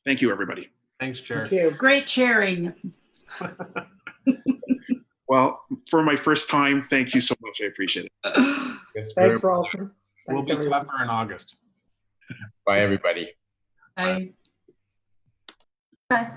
Thank you, everybody. Thanks, Chair. Thank you. Great sharing. Well, for my first time, thank you so much. I appreciate it. Yes, Thanks, Ralston. We'll be clever in August. Bye, everybody. Bye. Bye.